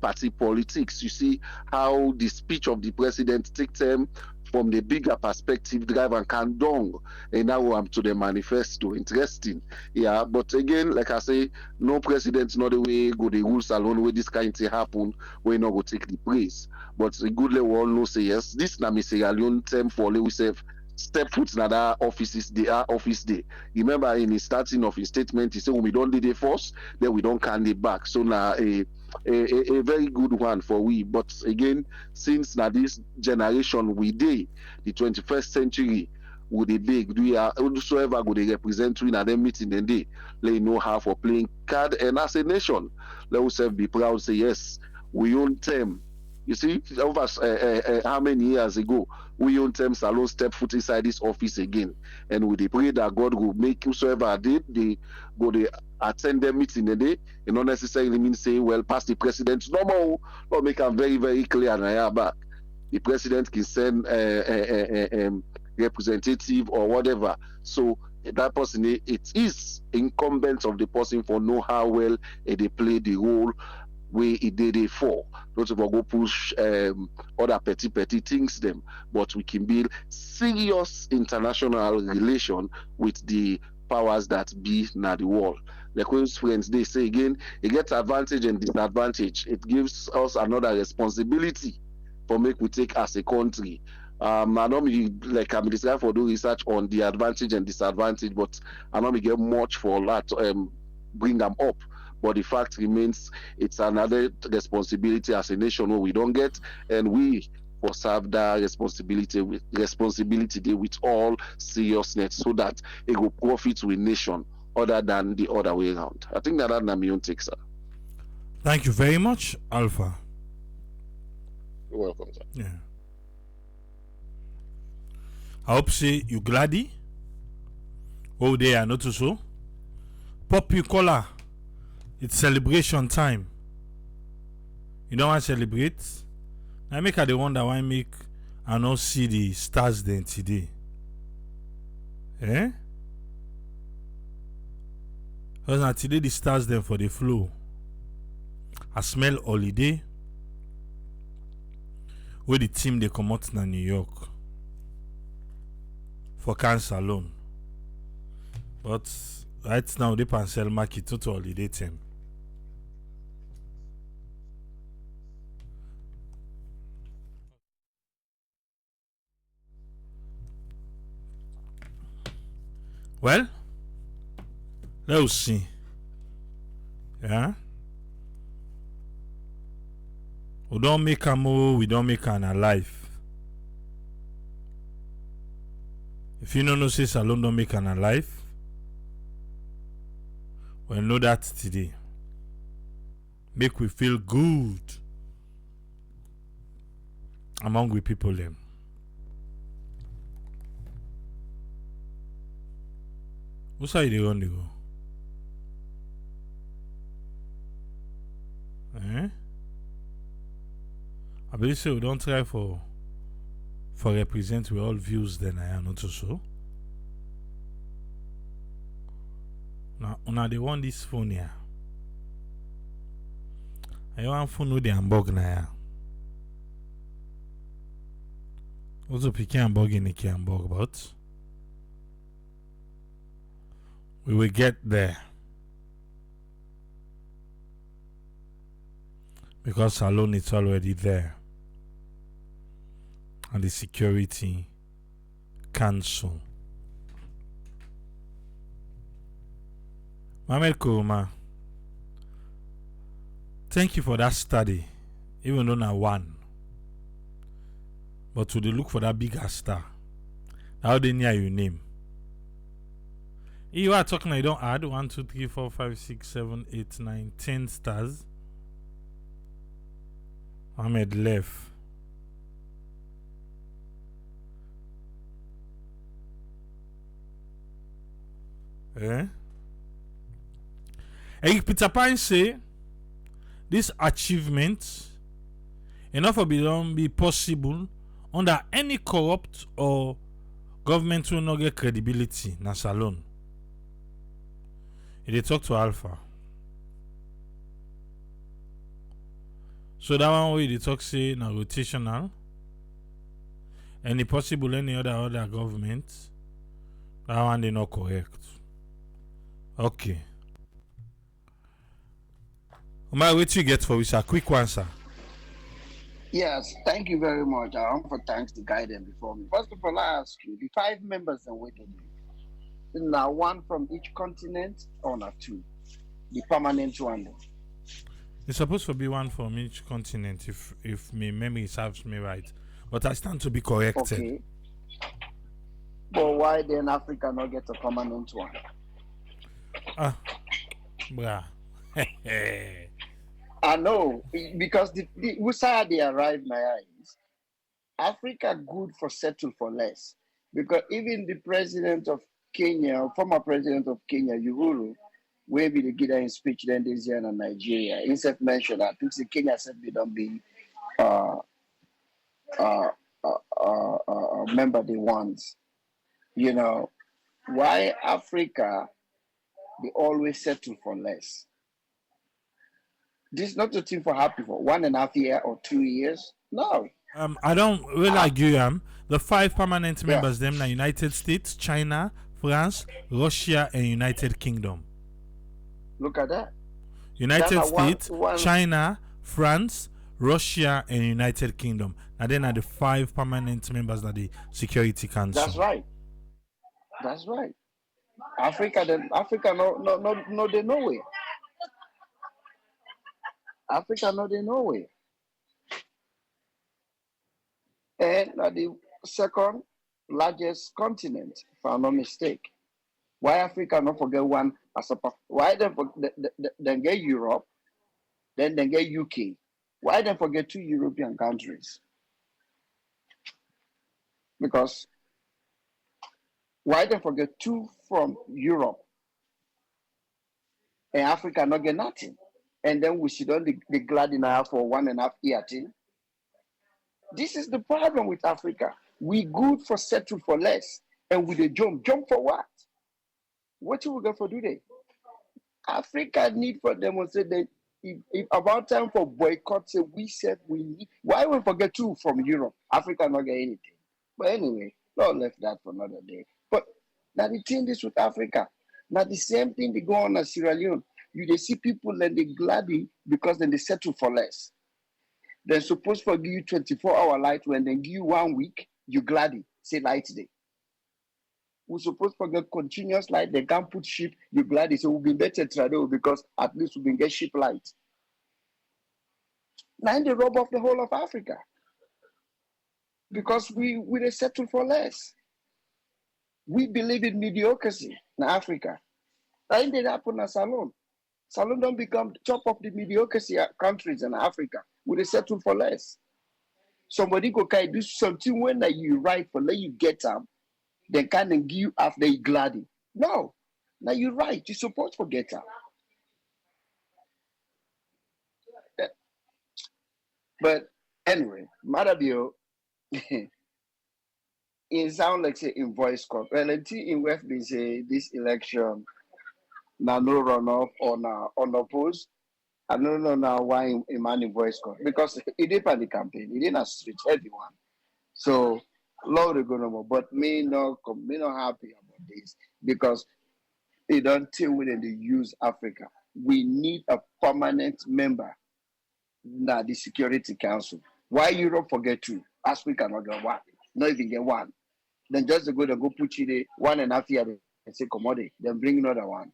party politics. You see how the speech of the president take them from the bigger perspective, drive and can down. And now I'm to the manifesto. Interesting. Yeah, but again, like I say, no president, not the way go the rules alone where this kind of thing happen, we not go take the praise. But a good level all know say yes, this na me Sierra Leone term for we say step foot in other offices, they are office day. Remember in his starting of his statement, he said when we don't do the first, then we don't can it back. So now a very good one for we. But again, since now this generation we day, the 21st century, would they big do ya whosoever go they represent we in them meeting then they know how for playing card, and as a nation, let us be proud say yes, we own them You see, over how many years ago, we on term Salon step foot inside this office again, and we pray that God will make whosoever did they go they attend their meeting the day. You not necessarily mean say, well, past the president. No more, not make them very very clear and I am back. The president can send representative or whatever. So that person, it is incumbent of the person for know how well they play the role where it did it for. Not to go push other petty things them, but we can build serious international relation with the powers that be na the world. Like Queen's friends, they say again, it gets advantage and disadvantage. It gives us another responsibility for make we take as a country. I know me like I'm decided for do research on the advantage and disadvantage, but I know me get much for that bring them up. But the fact remains, it's another responsibility as a nation where we don't get, and we must have that responsibility with all seriousness so that it will profit to a nation other than the other way around. I think that's my own take, sir. Thank you very much, Alpha. You're welcome, sir. Yeah. I hope say you gladdy. Oh, they are not so. Pop your collar. It's celebration time. You don't want to celebrate? I make her the one that I make and not see the stars then today. Eh? Because now today the stars then for the flow. I smell holiday. Where the team they come out in New York for cancer alone. But right now they can sell market to holiday team. Well, let's see. Yeah. We don't make a move, we don't make an alive. If you don't know say Salon don't make an alive, well know that today. Make we feel good among we people them. What's how you want to go? Eh? I believe so we don't try for represent with all views then I am not so. Now they want this phone here. I want phone with the Hamburg na ya. Also picking Hamburg in the Hamburg but we will get there. Because Salon is already there. And the security council. Mohamed Kuruma, thank you for that study, even though not one. But to the look for that bigger star. How they near your name? You are talking, you don't add 1, 2, 3, 4, 5, 6, 7, 8, 9, 10 stars. Ahmed left. Eh? Eric Peter Pan say this achievement enough of it be possible under any corrupt or government will not get credibility na Salon. They talk to Alpha. So that one way they talk say na rotational. Any possible any other government. That one they not correct. Okay. Omar, what you get for us? A quick one, sir. Yes, thank you very much. I want to thank the guy then before me. First of all, I ask you, the 5 members and waiting. Now, one from each continent or not 2? The permanent one. It's supposed to be one from each continent, if my memory serves me right. But I stand to be corrected. Okay. But why then Africa not get a permanent one? Bruh. I know because the where they arrive now is Africa good for settle for less. Because even the president of Kenya, former president of Kenya, Uhuru, where be the give in speech then this year in Nigeria, he said mentioned that things in Kenya said they don't be uh uh member they want. You know, why Africa they always settle for less. This is not a thing for happy for 1.5 year or 2 years. No. I don't really agree. The 5 permanent Yeah. members them are United States, China, France, Russia, and United Kingdom. Look at that. United one, States, China, France, Russia, and United Kingdom. And then are the 5 permanent members of the Security Council. That's right. That's right. Africa no they nowhere. Africa no they nowhere. And the second largest continent, if I'm not mistaken. Why Africa not forget one as a why then get Europe, then they get UK. Why then forget 2 European countries? Because why then forget 2 from Europe and Africa not get nothing? And then we sit on the glad in our for 1.5 year thing. This is the problem with Africa. We good for settle for less, and with the jump for what? What you we go for today? Africa need for demonstrate that if about time for boycott, say we said we need. Why we forget 2 from Europe? Africa not get anything. But anyway, not left that for another day. But now the thing is with Africa, now the same thing they go on at Sierra Leone. They see people and they gladly because then they settle for less. They're supposed to give you 24-hour light when they give you 1 week, you gladly say light day. We're supposed to get continuous light, they can't put ship, you gladly say we'll be better travel because at least we can get ship light. Now they rob off the whole of Africa. Because we settle for less. We believe in mediocrity in Africa. That didn't happen in Salon. Salon don't become top of the mediocrity countries in Africa. We settle for less. Somebody go can do something when that you write for let you get them, then kind of give you after you gladly. No. Now you write, you supposed to get them. But anyway, Madabio, it sounds like say in voice call. Well, in West be say this election now no runoff or now unopposed. I don't know now why in man in voice call because it didn't the campaign, it didn't street everyone. So Lord is gonna more, but me not happy about this because it don't tell when they use Africa. We need a permanent member now the Security Council. Why Europe forget 2? Africa not get 1, not even get 1. Then just go to go put you there 1.5 year and say commodity, then bring another one.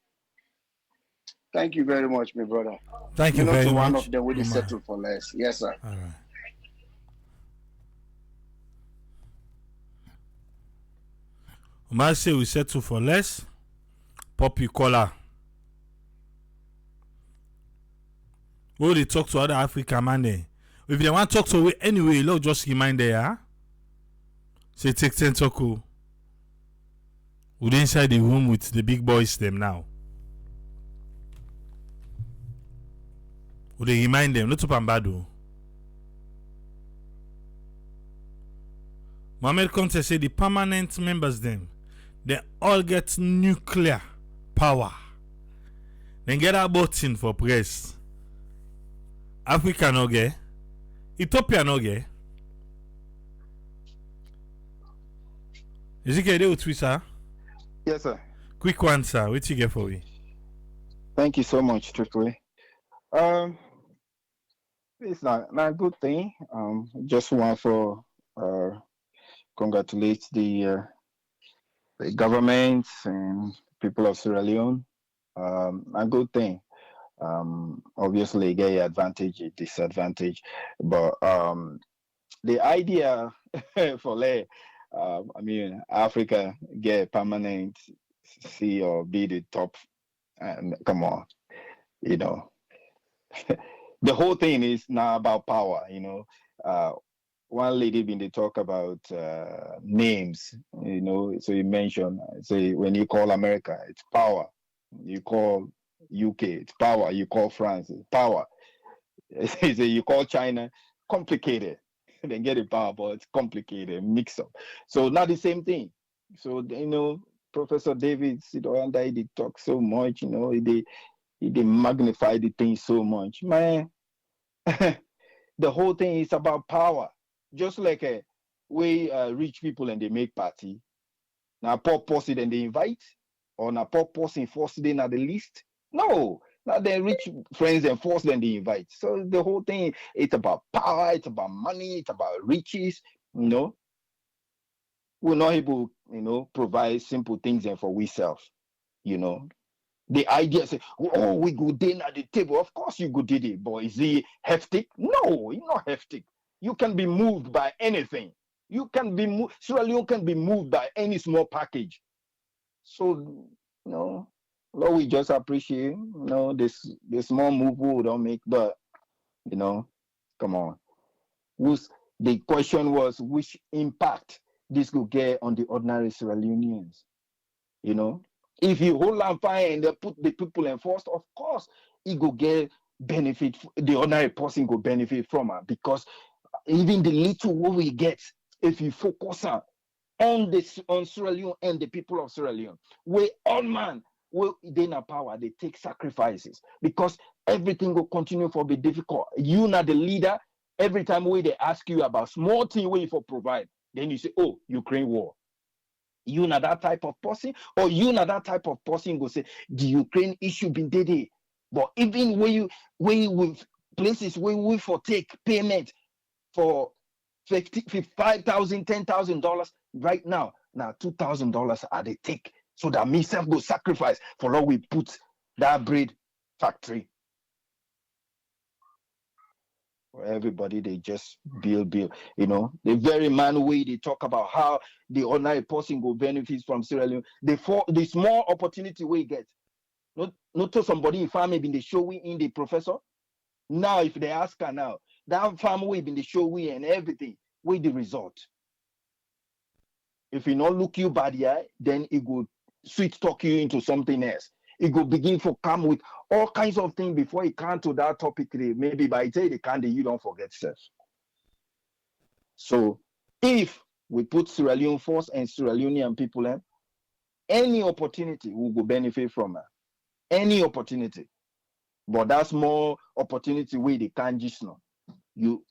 Thank you very much, my brother. Thank you very much. One of them will settle for less. Yes, sir. All right. Umar say we settle for less. Poppy collar. We they talk to other African man there. If they want to talk to anyway, look, just remind there. Huh? Say take 10 talk. We inside the room with the big boys them now. Would they remind them? Not to Pambado. Mohammed Conte say the permanent members them, they all get nuclear power. Then get a button for press. Africa no get. Ethiopia no get. Is it get with Twitter? Yes, sir. Quick one, sir. What you get for me? Thank you so much, Triple A. It's not a good thing. Just want to congratulate the government and people of Sierra Leone. A good thing. Obviously, get advantage, disadvantage, but the idea for Africa get permanent C or be the top, and come on, the whole thing is now about power, you know. One lady been they talk about names, you know. So you mentioned, say when you call America, it's power. You call UK, it's power. You call France, it's power. So you call China, complicated. They get it power, but it's complicated, mix up. So not the same thing. So you know, Professor David Sidoanda, they talk so much, you know, they magnify the thing so much, man. The whole thing is about power. Just like we rich people and they make party. Now poor person and they invite, or now poor person force them at the list. No, now they rich friends and force them they invite. So the whole thing, it's about power, it's about money, it's about riches. You know, we're not able, you know, provide simple things and for ourselves. You know, the idea say, oh, we go in at the table. Of course you go did it, but is he hectic? No, you're not hectic. You can be moved by anything. You can be moved. Sierra Leone can be moved by any small package. So, you know, Lord, we just appreciate, you know, this small move we don't make, but you know, come on. The question was which impact this could get on the ordinary Sierra Leoneans. You know, if you hold on fire and they put the people in first, of course, it go get benefit. The ordinary person go benefit from it, because even the little what we get, if you focus on Sierra Leone and the people of Sierra Leone, we all man, they in power, they take sacrifices, because everything will continue for be difficult. You not the leader. Every time they ask you about small thing where you for provide, then you say, oh, Ukraine war. You not that type of person, or you not that type of person go say the Ukraine issue been dead. But even when you with places where we for take payment for $5,000, $10,000 right now $2,000 are they take, so that me self go sacrifice for all we put that bread factory. Everybody they just build, you know. The very man way they talk about how the ordinary person go benefit from Sierra Leone. The small opportunity we get. Not to somebody in farm been the show we in the professor. Now if they ask her now, that farm we been the show we and everything, we the result. If you not look you by the eye, then it go sweet talk you into something else. It go begin to come with all kinds of things before it come to that topic. Maybe by the time they can, you don't forget self. So if we put Sierra Leone first and Sierra Leonean people, any opportunity we will benefit from it. Any opportunity. But that's more opportunity where they can't just know. You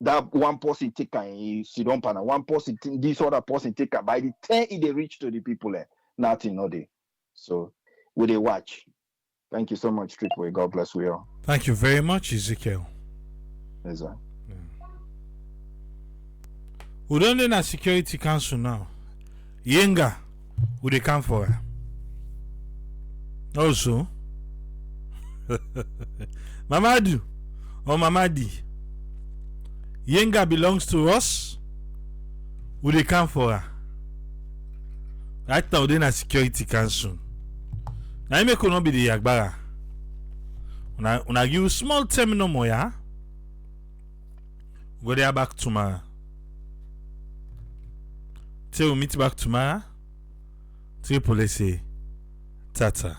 that one person take and you sit down and one person this other person take and by the time they reach to the people, nothing no day. So we they watch. Thank you so much, Streetway. God bless we all. Thank you very much, Ezekiel. Yes, sir. We don't need a Security Council now. Yenga, would they come for her? Also, Mamadu or Mamadi, Yenga belongs to us. Would they come for her? Right now, then a Security Council. Now, you could not be the Yagbara. When I give you small terminal more, yeah? Go there back tomorrow. Till we meet back tomorrow. Till police say, Tata.